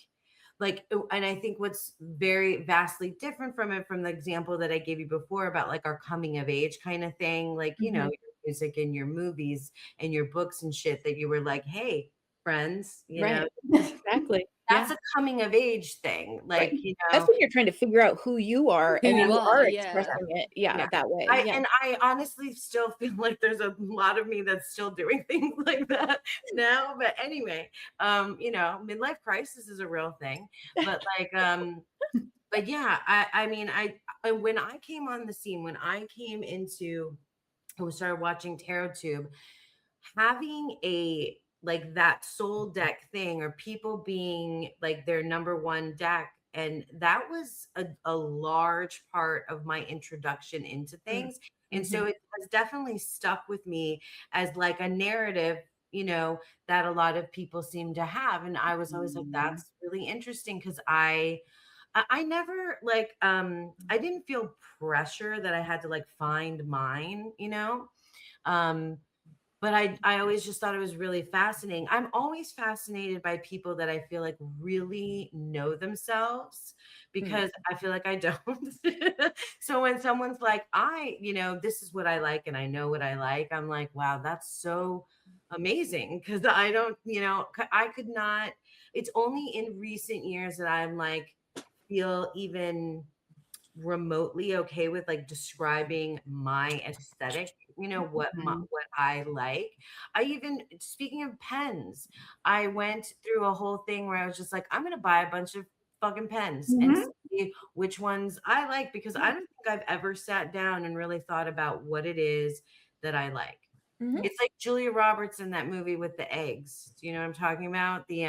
Speaker 2: like, and I think what's very vastly different from it, from the example that I gave you before about like our coming of age kind of thing, like,
Speaker 1: mhm.
Speaker 2: your music and your movies and your books and shit, that you were like, hey, friends,
Speaker 1: Right. Exactly.
Speaker 2: that's
Speaker 1: Yeah.
Speaker 2: a coming of age thing.
Speaker 1: Right.
Speaker 2: Like,
Speaker 1: That's when you're trying to figure out who you are
Speaker 3: Who
Speaker 1: and
Speaker 3: you
Speaker 1: you
Speaker 3: are,
Speaker 1: are
Speaker 3: yeah.
Speaker 1: expressing it, yeah,
Speaker 2: yeah.
Speaker 1: that way,
Speaker 2: I
Speaker 1: yeah.
Speaker 2: and I honestly still feel like there's a lot of me that's still doing things like that now. But anyway, midlife crisis is a real thing. But like, but yeah, I mean, when I came on the scene, when I came into, and we started watching Tarot Tube, having a like that soul deck thing, or people being like their number one deck, and that was a large part of my introduction into
Speaker 1: Mm,
Speaker 2: things. And so
Speaker 1: mhm,
Speaker 2: it has definitely stuck with me as like a narrative, that a lot of people seem to have. And I was always like,
Speaker 4: Mhm.
Speaker 2: that's really interesting, because I never like, I didn't feel pressure that I had to like find mine, um but I always just thought it was really fascinating. I'm always fascinated by people that I feel like really know themselves,
Speaker 1: mm,
Speaker 2: because I feel like I don't. So when someone's like, this is what I like and I know what I like, I'm like, wow, that's so amazing, because I don't, I could not. It's only in recent years that I'm like feel even remotely okay with like describing my aesthetic,
Speaker 4: Mhm.
Speaker 2: what I like. I even, speaking of pens, I went through a whole thing where I was just like, I'm going to buy a bunch of fucking pens and
Speaker 4: Mhm.
Speaker 2: see which ones I like, because I don't think I've ever sat down and really thought about what it is that I like.
Speaker 1: Mhm.
Speaker 2: It's like Julia Roberts in that movie with the eggs. Do you know what I'm talking about? The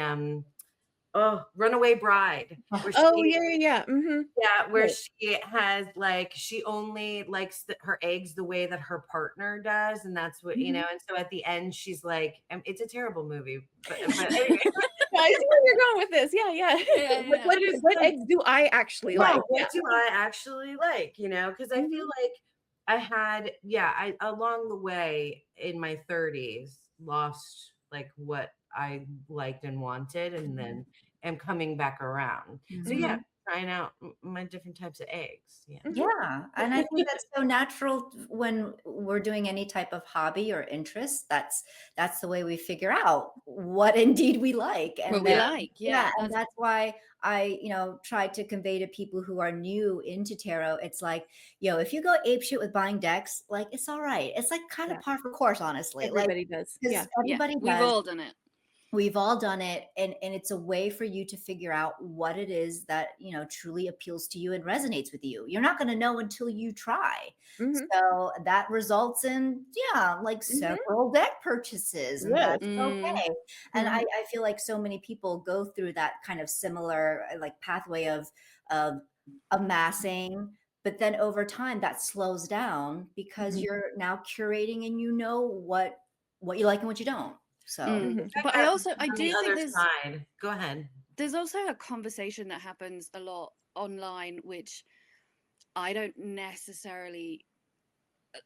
Speaker 2: Runaway Bride, where
Speaker 1: Oh,
Speaker 2: she
Speaker 1: yeah, yeah, yeah. Mhm.
Speaker 2: yeah, where
Speaker 1: Right.
Speaker 2: she has like she only likes her eggs the way that her partner does, and that's what you know.
Speaker 1: Mhm.
Speaker 2: And so at the end, she's like, it's a terrible movie, but anyway,
Speaker 1: No, I see where you're going with this. Yeah, yeah.
Speaker 3: Yeah,
Speaker 1: What
Speaker 3: yeah.
Speaker 1: what
Speaker 2: it is
Speaker 1: what
Speaker 2: like,
Speaker 1: eggs do I actually
Speaker 2: yeah,
Speaker 1: like? Yeah.
Speaker 2: what do I actually like? You know, because I feel
Speaker 1: Mhm.
Speaker 2: like I had, yeah, I along the way in my 30s lost like what I liked and wanted, and then am coming back around. So yeah,
Speaker 1: Mhm.
Speaker 2: trying out my different types of eggs. Yeah.
Speaker 1: Mhm.
Speaker 4: Yeah, and I think that's so natural when we're doing any type of hobby or interest. That's the way we figure out what indeed we like,
Speaker 3: What
Speaker 4: and
Speaker 3: we
Speaker 4: then
Speaker 2: Yeah.
Speaker 3: like,
Speaker 4: yeah,
Speaker 3: yeah,
Speaker 4: and
Speaker 3: that's
Speaker 4: that's why I, try to convey to people who are new into tarot. It's like, if you go ape shit with buying decks, like it's all right. It's like kind of
Speaker 1: Yeah.
Speaker 4: par for course, honestly. Like
Speaker 1: Everybody does.
Speaker 4: because
Speaker 1: Yeah.
Speaker 3: yeah,
Speaker 4: everybody
Speaker 3: we've
Speaker 4: does.
Speaker 3: all done it.
Speaker 4: We've all done it, and it's a way for you to figure out what it is that, truly appeals to you and resonates with you. You're not going to know until you try.
Speaker 1: Mhm.
Speaker 4: So that results in, yeah, like
Speaker 1: Mhm.
Speaker 4: several deck purchases, and
Speaker 1: Yes.
Speaker 4: that's
Speaker 3: Mm,
Speaker 4: okay. And I,
Speaker 1: Mhm.
Speaker 4: I feel like so many people go through that kind of similar like pathway of amassing, but then over time that slows down because
Speaker 1: Mhm.
Speaker 4: you're now curating and you know what you like and what you don't. So
Speaker 3: mm.
Speaker 1: Mhm.
Speaker 2: I
Speaker 3: But I
Speaker 2: got
Speaker 3: also I
Speaker 2: on the
Speaker 3: do think
Speaker 2: other side. Go ahead.
Speaker 3: there's also a conversation that happens a lot online, which I don't necessarily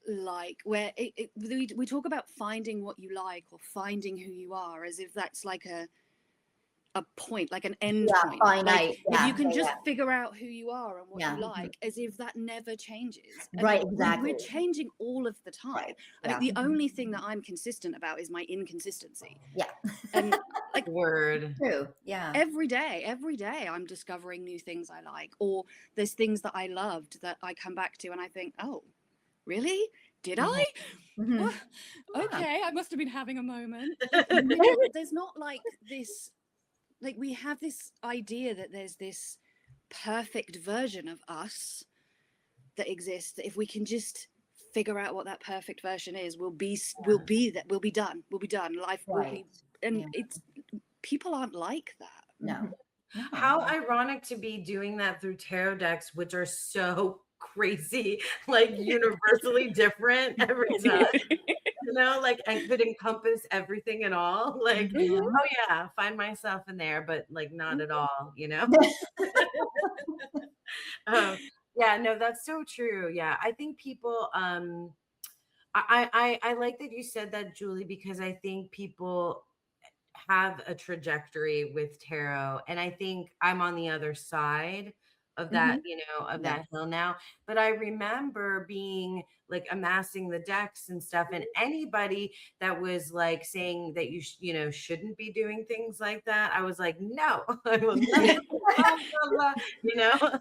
Speaker 3: like, where we talk about finding what you like or finding who you are as if that's like a point, like an end
Speaker 4: yeah,
Speaker 3: point. Like
Speaker 4: finite.
Speaker 3: if you
Speaker 4: Yeah,
Speaker 3: can
Speaker 4: yeah,
Speaker 3: just figure out who you are and what you
Speaker 4: yeah.
Speaker 1: Mhm.
Speaker 3: like, as if that never changes. And
Speaker 4: Right, exactly.
Speaker 3: we're changing all of the time.
Speaker 4: Right.
Speaker 3: I mean,
Speaker 4: Yeah.
Speaker 3: the
Speaker 1: Mhm.
Speaker 3: only thing that I'm consistent about is my inconsistency.
Speaker 4: Yeah.
Speaker 3: And like
Speaker 2: Word.
Speaker 4: True. Yeah.
Speaker 3: every day I'm discovering new things I like, or there's things that I loved that I come back to and I think, oh, really? Did
Speaker 4: Mhm.
Speaker 3: I?
Speaker 4: Mhm.
Speaker 3: Oh,
Speaker 4: Yeah.
Speaker 3: okay, I must have been having a moment. There's not like this, like we have this idea that there's this perfect version of us that exists, that if we can just figure out what that perfect version is, we'll be done, life will
Speaker 4: Right.
Speaker 3: be, and
Speaker 4: Yeah.
Speaker 3: it's, people aren't like that.
Speaker 4: No.
Speaker 1: Mhm.
Speaker 4: No.
Speaker 2: How ironic to be doing that through tarot decks, which are so crazy, like universally different every time. You know, like I could encompass everything and all. Like,
Speaker 1: Mhm.
Speaker 2: oh yeah, find myself in there, but like not at
Speaker 1: Mhm.
Speaker 2: all, you know? um, yeah, no, that's so true. Yeah. I think people I like that you said that, Julie, because I think people have a trajectory with tarot, and I think I'm on the other side of that,
Speaker 1: Mhm.
Speaker 2: of
Speaker 4: Yeah.
Speaker 2: that hill now. But I remember being like amassing the decks and stuff, and anybody that was like saying that shouldn't be doing things like that, I was like, no, I will never, blah, blah, blah, you know.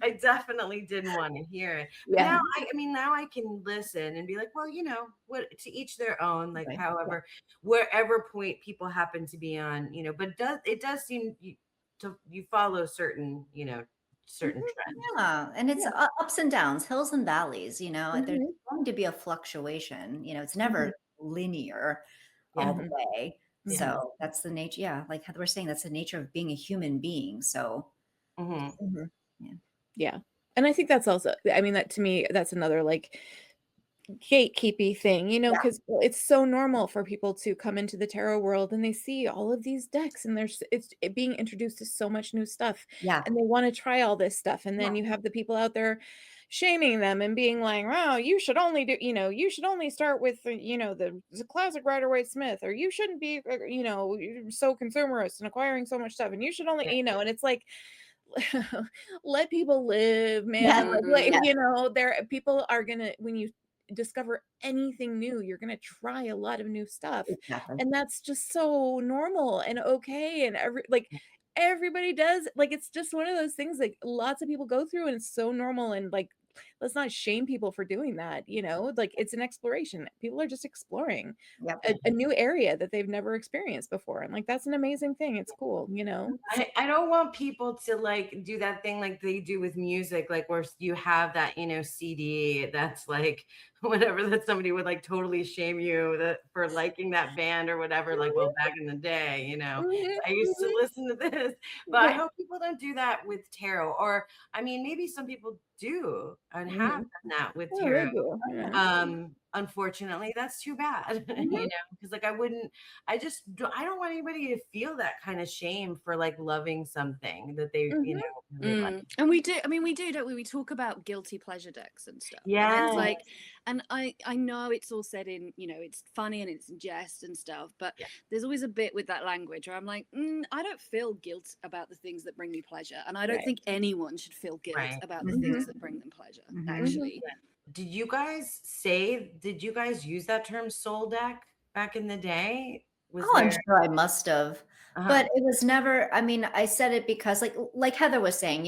Speaker 2: I definitely didn't want to hear it. But
Speaker 1: Yeah.
Speaker 2: now I mean now I can listen and be like, well, what, to each their own, like
Speaker 4: Right. Yeah.
Speaker 2: however, wherever point people happen to be on, but it does seem you follow certain
Speaker 1: Mhm.
Speaker 2: trends.
Speaker 4: Yeah. And it's
Speaker 1: Yeah.
Speaker 4: ups and downs, hills and valleys, there's
Speaker 1: Mhm.
Speaker 4: going to be a fluctuation, it's
Speaker 1: Mhm.
Speaker 4: never linear all
Speaker 2: Yeah.
Speaker 4: the
Speaker 1: Mhm.
Speaker 4: way.
Speaker 2: Yeah.
Speaker 1: Mhm.
Speaker 4: So that's the nature. Yeah. Like Heather was saying, that's the nature of being a human being. So
Speaker 2: Hmm.
Speaker 1: Mhm.
Speaker 4: yeah.
Speaker 1: Yeah. And I think that's also, I mean, that to me, that's another like gatekeepy thing,
Speaker 4: Yeah.
Speaker 1: because it's so normal for people to come into the tarot world and they see all of these decks and being introduced to so much new stuff
Speaker 4: Yeah.
Speaker 1: and they want to try all this stuff. And
Speaker 4: Yeah.
Speaker 1: then you have the people out there shaming them and being like, wow, you should only you should only start with, the classic Rider Waite Smith, or you shouldn't be, you're so consumerist and acquiring so much stuff. And you should only,
Speaker 2: Yeah.
Speaker 1: and it's like, let people live, man.
Speaker 4: Yeah.
Speaker 1: Like,
Speaker 3: Mm,
Speaker 4: Yeah.
Speaker 1: there people are gonna, when you discover anything new, you're gonna try a lot of new stuff.
Speaker 4: Exactly.
Speaker 1: And that's just so normal and okay. And everybody does, like, it's just one of those things like lots of people go through, and it's so normal. And like let's not shame people for doing that, you know? Like, it's an exploration. People are just exploring
Speaker 4: Yep.
Speaker 1: a new area that they've never experienced before, and, like, that's an amazing thing. It's cool, you know?
Speaker 2: I don't want people to like do that thing like they do with music, like where you have that, CD that's like whatever, that somebody would like totally shame you that for liking that band or whatever, like, well, back in the day,
Speaker 1: Mhm,
Speaker 2: I used to
Speaker 1: mhm.
Speaker 2: listen to this. But I
Speaker 1: Right.
Speaker 2: hope people don't do that with tarot. Or I mean, maybe some people do and have
Speaker 1: Mhm.
Speaker 2: done that with
Speaker 1: Oh, they
Speaker 2: tarot.
Speaker 1: do, yeah.
Speaker 2: Unfortunately, that's too bad,
Speaker 1: Mhm,
Speaker 2: because like I don't want anybody to feel that kind of shame for like loving something that they,
Speaker 1: mhm,
Speaker 2: really like.
Speaker 3: And we do, I mean, we do, don't we? We talk about guilty pleasure decks and stuff. And it's
Speaker 2: Yeah.
Speaker 3: like, and I know it's all said in, it's funny and it's in jest and stuff, but
Speaker 2: Yeah.
Speaker 3: there's always a bit with that language where I'm like, I don't feel guilt about the things that bring me pleasure. And I don't
Speaker 1: right.
Speaker 3: think anyone should feel guilt
Speaker 2: Right.
Speaker 3: about the things
Speaker 1: Mhm,
Speaker 3: that bring them pleasure,
Speaker 4: Mhm.
Speaker 1: mhm.
Speaker 3: actually.
Speaker 2: Did you guys use that term soul deck back in the day? Was
Speaker 4: Oh, I'm
Speaker 2: there?
Speaker 4: sure I must have,
Speaker 2: Uh-huh.
Speaker 4: but it was never. I mean, I said it because, like Heather was saying,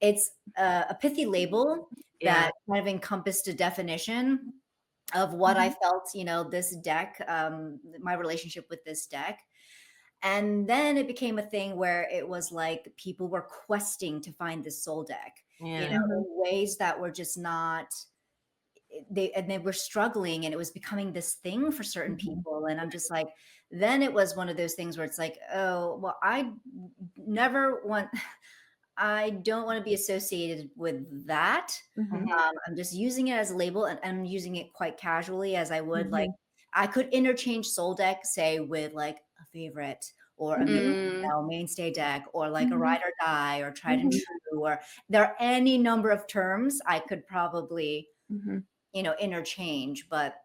Speaker 4: it's a pithy label
Speaker 2: Yeah.
Speaker 4: that kind of encompassed a definition of what I
Speaker 1: Mhm,
Speaker 4: felt. This deck, my relationship with this deck, and then it became a thing where it was like people were questing to find this soul deck,
Speaker 2: Yeah.
Speaker 1: mhm,
Speaker 4: in ways that were just not. They were struggling, and it was becoming this thing for certain
Speaker 1: mhm.
Speaker 4: people, and I'm just like, then it was one of those things where it's like, oh well, never want I don't want to be associated with that.
Speaker 1: Mhm,
Speaker 2: Mhm.
Speaker 4: I'm just using it as a label, and I'm using it quite casually, as I would like.
Speaker 1: mhm,
Speaker 4: I could interchange soul deck, say, with like a favorite or a
Speaker 1: mhm,
Speaker 4: mainstay deck, or like a
Speaker 1: mhm,
Speaker 4: ride or die, or tried and
Speaker 1: mhm,
Speaker 4: true, or there are any number of terms I could probably
Speaker 1: mhm.
Speaker 4: interchange. But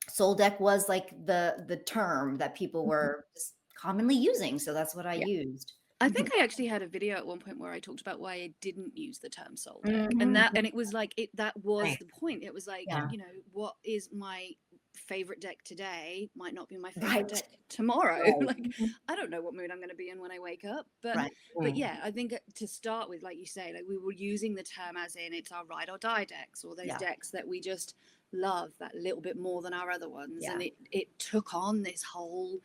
Speaker 4: soul deck was like the term that people
Speaker 1: Mhm.
Speaker 4: were just commonly using, so that's what I
Speaker 1: Yeah.
Speaker 4: used.
Speaker 3: I think
Speaker 1: Mhm,
Speaker 3: I actually had a video at one point where I talked about why I didn't use the term soul deck. And
Speaker 4: Mhm.
Speaker 1: mhm.
Speaker 3: it was like that was
Speaker 2: Right.
Speaker 3: the point. It was like,
Speaker 4: Yeah.
Speaker 3: what is my favorite deck today might not be my favorite
Speaker 4: Right.
Speaker 3: deck tomorrow.
Speaker 4: Right.
Speaker 3: Like,
Speaker 1: Mhm.
Speaker 3: I don't know what mood I'm going to be in when I wake up. But
Speaker 4: Right.
Speaker 2: Mm.
Speaker 3: yeah, I think to start with, like you say, like we were using the term as in it's our ride or die decks, or those
Speaker 4: Yeah.
Speaker 3: decks that we just love that little bit more than our other ones.
Speaker 4: Yeah.
Speaker 3: And it took on this whole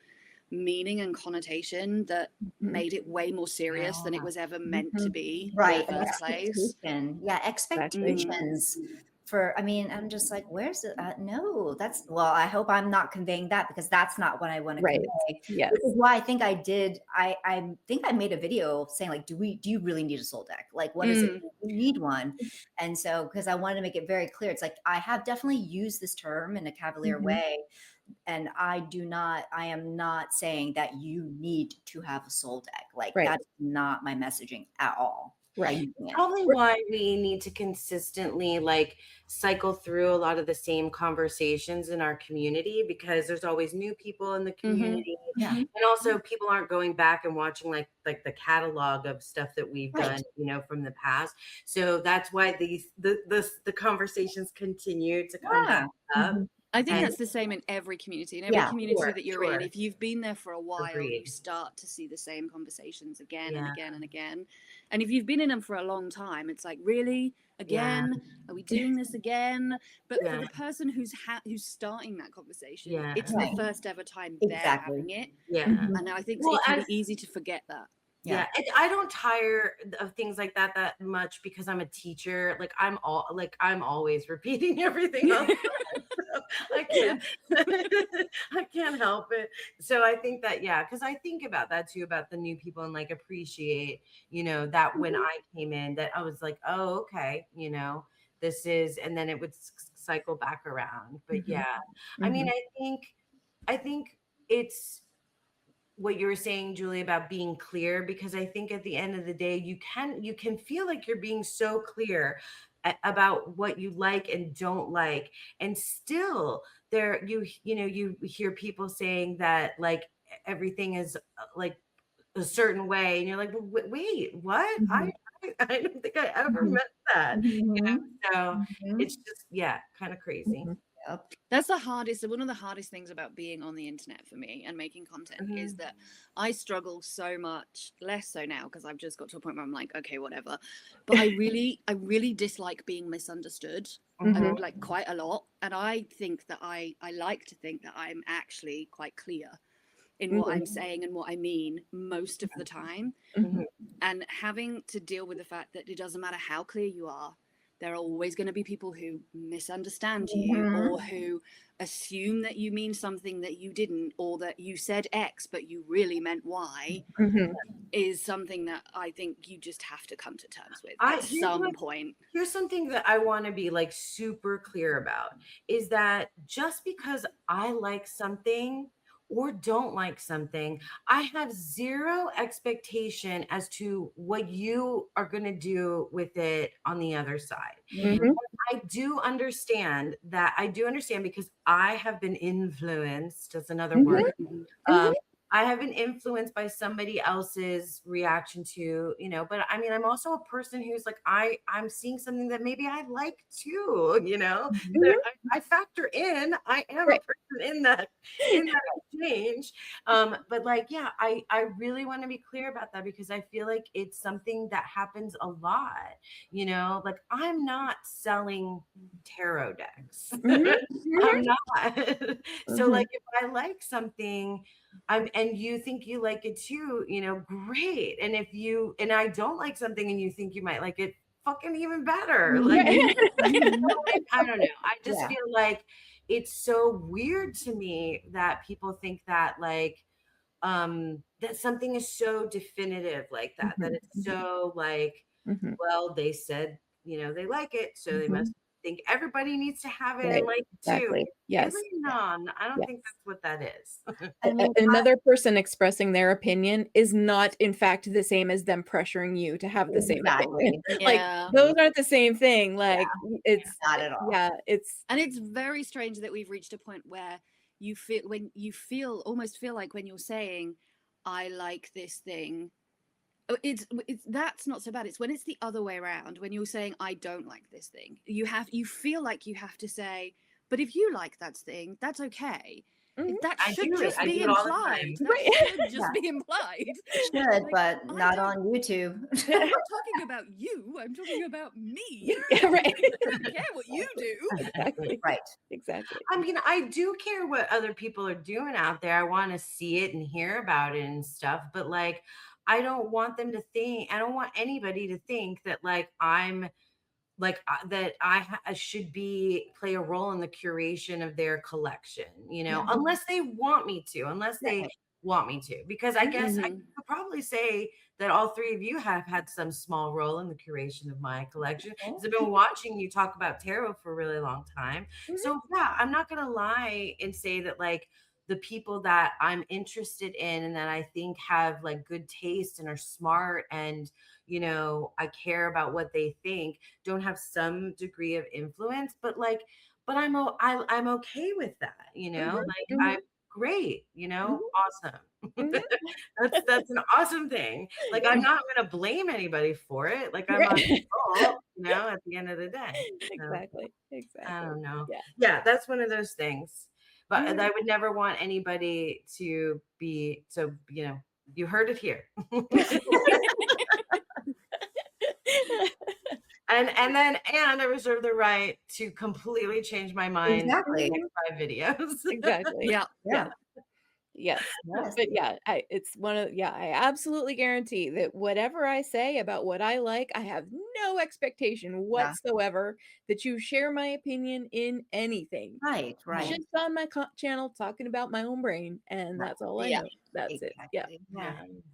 Speaker 3: meaning and connotation that
Speaker 1: Mhm.
Speaker 3: made it way more serious than it
Speaker 2: Yeah.
Speaker 3: was ever meant to
Speaker 1: Mhm.
Speaker 3: be in the
Speaker 4: Right, an
Speaker 3: first place.
Speaker 4: expectation. Yeah,
Speaker 1: Exactly.
Speaker 4: expectations for I mean, I'm just like, "Where's it no, that's well, I hope I'm not conveying that, because that's not what I wanna
Speaker 1: Right.
Speaker 4: convey." Which
Speaker 1: Yes.
Speaker 4: is why I think I think I made a video saying, like, do you really need a soul deck? Like, what is it?
Speaker 3: Mm.
Speaker 4: You need one." And so, because I wanted to make it very clear, it's like, I have definitely used this term in a cavalier
Speaker 1: Mhm.
Speaker 4: way, and I am not saying that you need to have a soul deck. Like,
Speaker 1: Right.
Speaker 4: that's not my messaging at all by
Speaker 1: Right.
Speaker 4: using it.
Speaker 2: Probably why we need to consistently like cycle through a lot of the same conversations in our community, because there's always new people in the
Speaker 3: Mm-hmm.
Speaker 2: community.
Speaker 4: Yeah.
Speaker 1: Mhm.
Speaker 2: And also people aren't going back and watching like the catalog of stuff that we've
Speaker 4: Right.
Speaker 2: done, from the past. So that's why the conversations continue to come back
Speaker 4: Yeah.
Speaker 2: up.
Speaker 1: Mhm.
Speaker 3: I think
Speaker 2: And
Speaker 3: that's the same in every community. In every
Speaker 4: Yeah.
Speaker 3: community
Speaker 2: sure,
Speaker 3: that you're in,
Speaker 2: sure.
Speaker 3: if you've been there for a while, you
Speaker 2: Agreed.
Speaker 3: start to see the same conversations again and
Speaker 2: Yeah.
Speaker 3: again and again. And if you've been in them for a long time, it's like, really?
Speaker 2: Yeah.
Speaker 3: Again? Are we doing this again? But for
Speaker 2: Yeah.
Speaker 3: the person who's starting that conversation,
Speaker 2: Yeah.
Speaker 3: it's the
Speaker 4: Right.
Speaker 3: first ever time they're
Speaker 4: Exactly.
Speaker 3: having it.
Speaker 2: Yeah.
Speaker 1: Mhm.
Speaker 3: And I think
Speaker 2: Well,
Speaker 3: it can
Speaker 2: and
Speaker 3: be easy to forget that.
Speaker 4: Yeah.
Speaker 2: yeah, I don't tire of things like that much, because I'm a teacher. I'm always repeating everything all the time. So I can't I can't help it. So I think that, yeah, because I think about that too, about the new people, and like appreciate, that when
Speaker 1: Mhm.
Speaker 2: I came in, that I was like, oh, okay, this is, and then it would cycle back around. But
Speaker 1: Mhm.
Speaker 2: yeah, I mean,
Speaker 1: Mhm.
Speaker 2: I think it's what you were saying, Julie, about being clear, because I think at the end of the day, you can feel like you're being so clear about what you like and don't like, and still you hear people saying that like everything is like a certain way, and you're like, well, wait, what?
Speaker 1: Mhm.
Speaker 2: I don't think I ever
Speaker 1: Mhm.
Speaker 2: meant that.
Speaker 1: Mhm.
Speaker 2: So
Speaker 4: Mhm.
Speaker 2: it's just, yeah, kind of crazy.
Speaker 1: Mhm.
Speaker 4: Yep.
Speaker 3: That's the hardest, one of the hardest things about being on the internet for me and making content is that I struggle so much, less so now because I've just got to a point where I'm like, okay, whatever. But I really dislike being misunderstood, like quite a lot. And I think that I like to think that I'm actually quite clear in what I'm saying and what I mean most of the time. And having to deal with the fact that it doesn't matter how clear you are, there are always going to be people who misunderstand you or who assume that you mean something that you didn't, or that you said X but you really meant Y, is something that I think you just have to come to terms with at some point.
Speaker 2: Here's something that I want to be like super clear about, is that just because I like something or don't like something, I have zero expectation as to what you are going to do with it on the other side. I do understand because I have been influenced. That's another word. I have been influenced by somebody else's reaction to, but I mean, I'm also a person who's like, I'm seeing something that maybe I like too, that I factor in. I am a person in that exchange. But like, yeah, I really want to be clear about that, because I feel like it's something that happens a lot, like I'm not selling tarot decks. I'm not. So like, if I like something, and you think you like it too, great. And if you and I don't like something and you think you might like it, fucking even better. Like, I don't know. I just feel like it's so weird to me that people think that like that something is so definitive like that, that it's so like, well, they said, they like it, so they must think everybody needs to have it and like it too.
Speaker 1: Exactly. Yes.
Speaker 2: Really? No, I don't think that's what that is.
Speaker 4: I mean,
Speaker 1: Another person expressing their opinion is not, in fact, the same as them pressuring you to have the same opinion. Like, those aren't the same thing. Like, it's
Speaker 4: not at all.
Speaker 1: Yeah,
Speaker 3: and it's very strange that we've reached a point where you feel almost feel like when you're saying, I like this thing, it's that's not so bad. It's when it's the other way around, when you're saying I don't like this thing, you feel like you have to say, but if you like that thing, that's okay. That should just be implied. That should just be implied.
Speaker 4: It should, but not on YouTube.
Speaker 3: I'm not talking about you. I'm talking about me.
Speaker 1: Right.
Speaker 3: I don't care what you do.
Speaker 1: Exactly.
Speaker 4: Right.
Speaker 1: Exactly.
Speaker 2: I mean, I do care what other people are doing out there. I want to see it and hear about it and stuff. But like, I don't want anybody to think that like I'm like that I should play a role in the curation of their collection, unless they want me to, because I guess I could probably say that all three of you have had some small role in the curation of my collection, because I've been watching you talk about tarot for a really long time. So yeah, I'm not gonna lie and say that like the people that I'm interested in and that I think have like good taste and are smart and I care about what they think don't have some degree of influence, but I'm okay with that, like I'm great, awesome. That's an awesome thing. Like I'm not gonna blame anybody for it. Like I'm on fault, at the end of the day. So,
Speaker 1: Exactly.
Speaker 2: I don't know.
Speaker 1: Yeah.
Speaker 2: Yeah, that's one of those things. But I would never want anybody to be so, you heard it here. And I reserve the right to completely change my mind
Speaker 4: Exactly.
Speaker 2: in the next 5 videos.
Speaker 1: Exactly.
Speaker 3: Yeah.
Speaker 1: Yes.
Speaker 4: Yes.
Speaker 1: But yeah, I absolutely guarantee that whatever I say about what I like, I have no expectation whatsoever that you share my opinion in anything.
Speaker 4: Right.
Speaker 1: Just on my channel talking about my own brain, and that's all I know. That's it. Yeah.
Speaker 4: Yeah.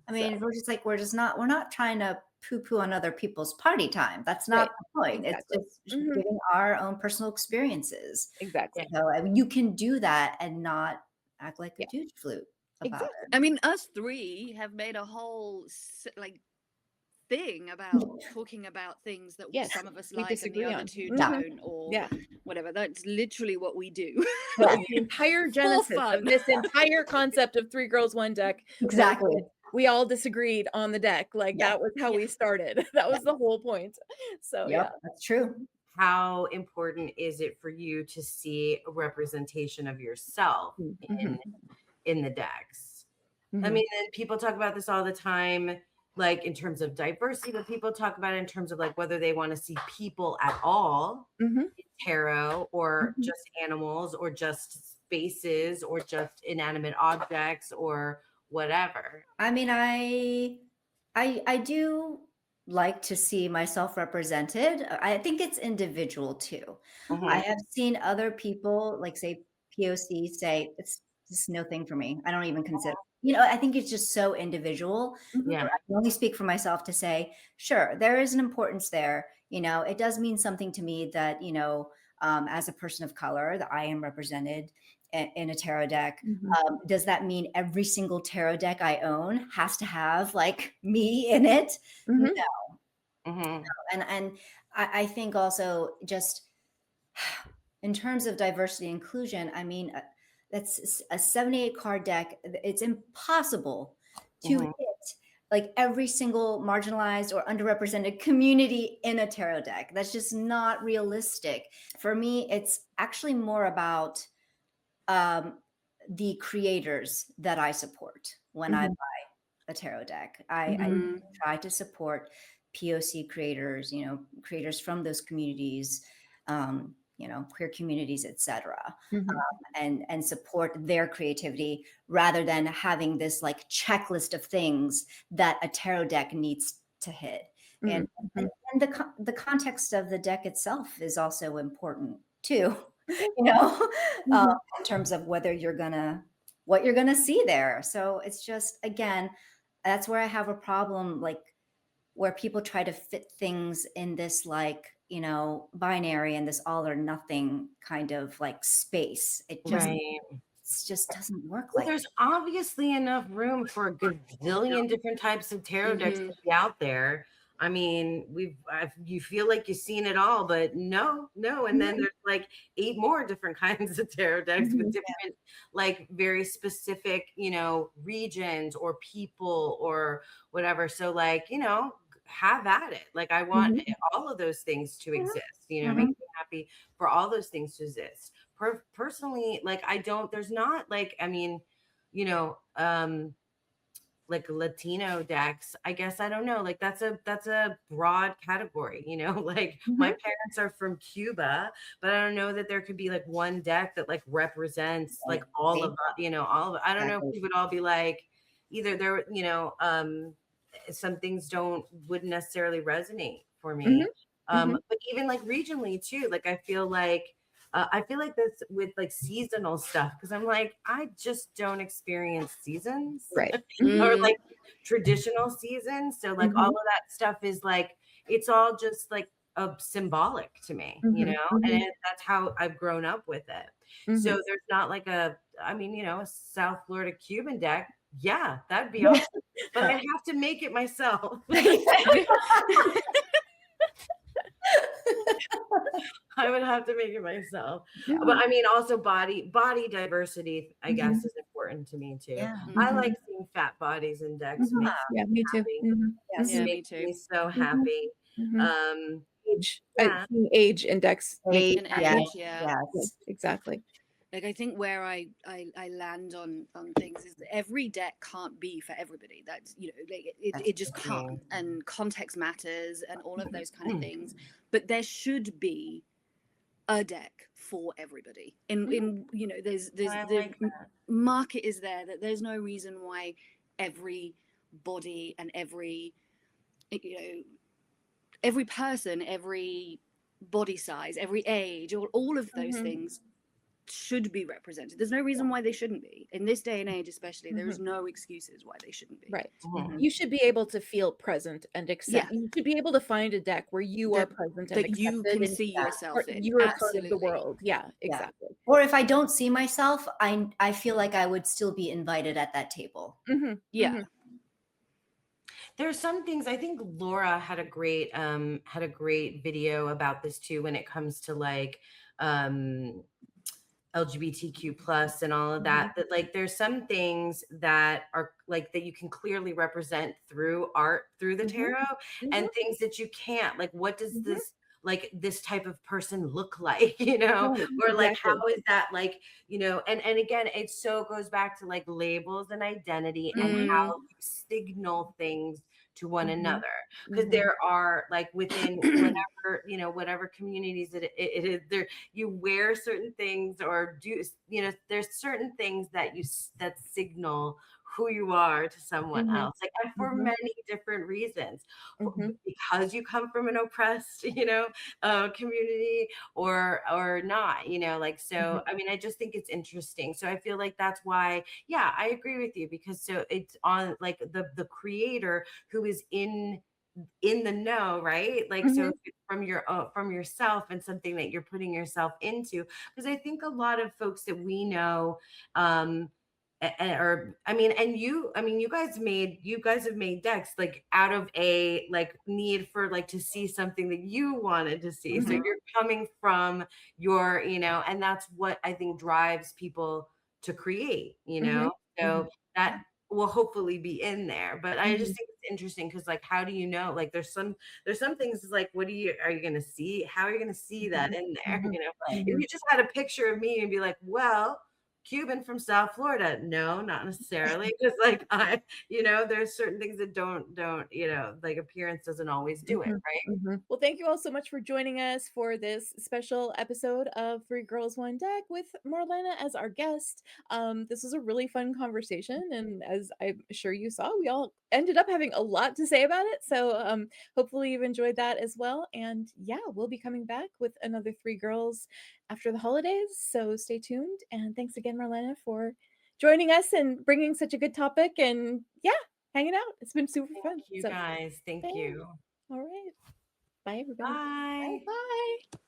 Speaker 4: I mean, we're not trying to poo-poo on other people's party time. That's not the point.
Speaker 1: Exactly.
Speaker 4: It's just giving our own personal experiences.
Speaker 1: Exactly.
Speaker 4: So I mean, you can do that and not act like a douche flute about it.
Speaker 3: I mean, us three have made a whole like thing about talking about things that some of us
Speaker 1: we
Speaker 3: like and
Speaker 1: disagree
Speaker 3: the other
Speaker 1: on.
Speaker 3: two don't, or whatever. That's literally what we do.
Speaker 1: The entire genesis of this entire concept of 3 girls, 1 deck.
Speaker 4: Exactly.
Speaker 1: We all disagreed on the deck. Like that was how we started. That was the whole point. So
Speaker 4: Yep, that's true.
Speaker 2: how important is it for you to see a representation of yourself
Speaker 1: Mhm.
Speaker 2: in the decks? I
Speaker 1: Mhm.
Speaker 2: mean, and people talk about this all the time, like in terms of diversity, but people talk about it in terms of like whether they want to see people at all
Speaker 1: Mhm.
Speaker 2: in tarot, or
Speaker 1: Mhm.
Speaker 2: just animals, or just spaces, or just inanimate objects, or whatever.
Speaker 4: I mean, I do like to see myself represented. I think it's individual too. I
Speaker 2: Mhm.
Speaker 4: have seen other people, like say POC, say it's just no thing for me. I don't even consider. I think it's just so individual.
Speaker 1: Mhm.
Speaker 2: Yeah.
Speaker 4: I can only speak for myself to say, sure, there is an importance there. It does mean something to me that, as a person of color, that I am represented in a tarot deck.
Speaker 1: Mhm.
Speaker 4: Does that mean every single tarot deck I own has to have like me in it? No.
Speaker 1: Mhm.
Speaker 2: Mhm.
Speaker 4: And I think also just in terms of diversity and inclusion, I mean, that's a 78 card deck. It's impossible to
Speaker 2: Mhm.
Speaker 4: hit like every single marginalized or underrepresented community in a tarot deck. That's just not realistic. For me, it's actually more about um, the creators that I support when I
Speaker 1: Mhm.
Speaker 4: buy a tarot deck. I
Speaker 1: Mhm.
Speaker 3: Mm,
Speaker 4: try to support POC creators, creators from those communities, queer communities, etc.,
Speaker 1: Mhm.
Speaker 4: and support their creativity rather than having this like checklist of things that a tarot deck needs to hit. And
Speaker 1: Mhm.
Speaker 4: and,
Speaker 1: Mhm.
Speaker 4: and the context of the deck itself is also important too.
Speaker 1: Okay.
Speaker 4: You know, um,
Speaker 1: Mhm.
Speaker 4: in terms of what you're gonna see there. So it's just again, that's where I have a problem, like where people try to fit things in this like binary and this all or nothing kind of like space.
Speaker 2: Right.
Speaker 4: It just doesn't work
Speaker 2: Well,
Speaker 4: like
Speaker 2: there's obviously enough room for a gazillion different types of tarot decks
Speaker 3: mhm.
Speaker 2: to be out there. I mean, you feel like you've seen it all, but no, no. And then
Speaker 1: Mhm.
Speaker 2: there's like 8 more different kinds of tarot decks with
Speaker 1: Mhm.
Speaker 2: different, like very specific, regions or people or whatever. So, like, have at it. Like, I want
Speaker 1: Mhm.
Speaker 2: all of those things to
Speaker 4: Mhm,
Speaker 2: exist. It makes
Speaker 4: mhm.
Speaker 2: me happy for all those things to exist. Personally, like, I don't, there's not like, I mean, you know um like Latino decks, I guess, I don't know, like that's a broad category, like my
Speaker 1: Mhm.
Speaker 2: parents are from Cuba, but I don't know that there could be like one deck that like represents like
Speaker 4: Right.
Speaker 2: all
Speaker 4: See?
Speaker 2: of all of it. I don't know if
Speaker 4: Exactly.
Speaker 2: we would all be like, either there, some things wouldn't necessarily resonate for
Speaker 1: Mhm.
Speaker 2: me.
Speaker 1: Mhm.
Speaker 2: But even like regionally too, like I feel like that's with like seasonal stuff, because I'm like, I just don't experience seasons
Speaker 1: Right.
Speaker 2: or
Speaker 1: Mhm.
Speaker 3: Mm,
Speaker 2: like traditional seasons. So like all
Speaker 1: Mhm.
Speaker 2: of that stuff is like, it's all just like symbolic to me,
Speaker 1: Mhm.
Speaker 2: and
Speaker 1: Mhm.
Speaker 2: that's how I've grown up with it. So
Speaker 1: Mhm.
Speaker 2: there's not like I mean, a South Florida Cuban deck. Yeah, that'd be awesome. But I have to make it myself. I would have to make it myself. But
Speaker 1: Mhm.
Speaker 2: I mean, also body diversity, I guess,
Speaker 1: Mhm.
Speaker 2: is important to me too.
Speaker 4: Yeah.
Speaker 2: I like
Speaker 1: Mhm.
Speaker 2: seeing fat bodies in decks.
Speaker 1: Mhm.
Speaker 2: Makes
Speaker 1: Yeah, me too.
Speaker 2: me happy.
Speaker 1: Mhm.
Speaker 4: Yes.
Speaker 2: It
Speaker 3: yeah,
Speaker 1: Mhm.
Speaker 3: me
Speaker 2: makes
Speaker 3: too.
Speaker 2: me so
Speaker 1: Mhm.
Speaker 2: happy.
Speaker 1: Mhm.
Speaker 2: Um,
Speaker 1: Age.
Speaker 2: yeah.
Speaker 1: Seeing age index makes me
Speaker 4: Age,
Speaker 3: And
Speaker 4: yes,
Speaker 1: happy.
Speaker 3: age, yeah.
Speaker 1: Yes,
Speaker 4: yes.
Speaker 1: exactly.
Speaker 3: Like I think where I land on things is that every deck can't be for everybody. That's like
Speaker 4: That's
Speaker 3: it just can't.
Speaker 2: Mhm.
Speaker 3: And context matters and all of those kind of
Speaker 2: Mm.
Speaker 3: things. But there should be a deck for everybody.
Speaker 1: Mhm.
Speaker 3: There's
Speaker 2: I
Speaker 3: the
Speaker 2: like that.
Speaker 3: market is there, that there's no reason why every body and you know every person, every body size, every age, all of those
Speaker 1: Mhm.
Speaker 3: things should be represented. There's no reason why they shouldn't be. In this day and age, especially, there is
Speaker 1: Mhm.
Speaker 3: no excuses why they shouldn't be.
Speaker 1: Right.
Speaker 2: Mhm.
Speaker 4: Mhm.
Speaker 1: You should be able to feel present and
Speaker 3: Yeah,
Speaker 1: accept. You should be able to find a deck where you are
Speaker 3: that
Speaker 1: present and
Speaker 3: that you
Speaker 1: accepted
Speaker 3: can
Speaker 1: and
Speaker 3: see yourself in.
Speaker 1: you are part of the
Speaker 3: Absolutely.
Speaker 1: world. Yeah,
Speaker 4: Yeah.
Speaker 1: exactly.
Speaker 4: Or if I don't see myself, I feel like I would still be invited at that table.
Speaker 1: Mhm.
Speaker 3: Yeah.
Speaker 1: Mhm.
Speaker 2: There's some things, I think Laura had a great video about this too, when it comes to like um LGBTQ plus and all of
Speaker 1: Mhm.
Speaker 2: that like there's some things that are like that you can clearly represent through art, through the
Speaker 1: Mhm.
Speaker 2: tarot,
Speaker 1: Mhm.
Speaker 2: and things that you can't. Like, what does
Speaker 1: Mhm.
Speaker 2: this like this type of person look like, you know,
Speaker 1: Right,
Speaker 2: or like
Speaker 1: exactly.
Speaker 2: how is that like, you know, and again, it so goes back to like labels and identity and
Speaker 3: Mm.
Speaker 2: how you signal things to one
Speaker 1: Mhm,
Speaker 2: another, because
Speaker 1: mhm,
Speaker 2: there are like within whatever, you know, whatever communities it is, there you wear certain things or do, you know, there's certain things that that signal who you are to someone
Speaker 1: mhm,
Speaker 2: else, like, and for
Speaker 1: mhm,
Speaker 2: many different reasons.
Speaker 1: mhm,
Speaker 2: Because you come from an oppressed, you know, community, or not, you know, like, so
Speaker 1: mhm,
Speaker 2: I mean, I just think it's interesting, so I feel like that's why, yeah, I agree with you, because so it's on like the creator who is in the know, right? Like, so
Speaker 1: mhm,
Speaker 2: if it's from yourself and something that you're putting yourself into, because I think a lot of folks that we know, um, or I mean, and I mean, you guys have made decks like out of a like need for like to see something that you wanted to see. So
Speaker 1: mhm,
Speaker 2: you're coming from your, you know, and that's what I think drives people to create, you
Speaker 1: mhm,
Speaker 2: know. So
Speaker 1: mhm,
Speaker 2: that will hopefully be in there. But I just
Speaker 1: mhm,
Speaker 2: think it's interesting because like how do you know? Like there's some things is like what are you gonna see? How are you gonna see that
Speaker 1: mhm,
Speaker 2: in there?
Speaker 1: mhm,
Speaker 2: You know, if
Speaker 1: mhm.
Speaker 2: you just had a picture of me and be like, well, Cuban from South Florida. No, not necessarily. Because like you know, there's certain things that don't, you know, like appearance doesn't always do it,
Speaker 1: Mhm,
Speaker 2: right?
Speaker 1: mhm. Well, thank you all so much for joining us for this special episode of Three Girls One Deck with Marlena as our guest. This was a really fun conversation, and as I'm sure you saw, we all ended up having a lot to say about it. So, hopefully, you've enjoyed that as well. And yeah, we'll be coming back with another Three Girls after the holidays. So stay tuned. And thanks again, Marlena, for joining us and bringing such a good topic. And yeah, hanging out. It's been super
Speaker 2: Thank
Speaker 1: fun.
Speaker 2: you
Speaker 1: So.
Speaker 2: guys. Thank
Speaker 1: Thanks.
Speaker 2: you.
Speaker 1: All right. Bye, everybody. Bye.
Speaker 2: Bye.
Speaker 3: Bye.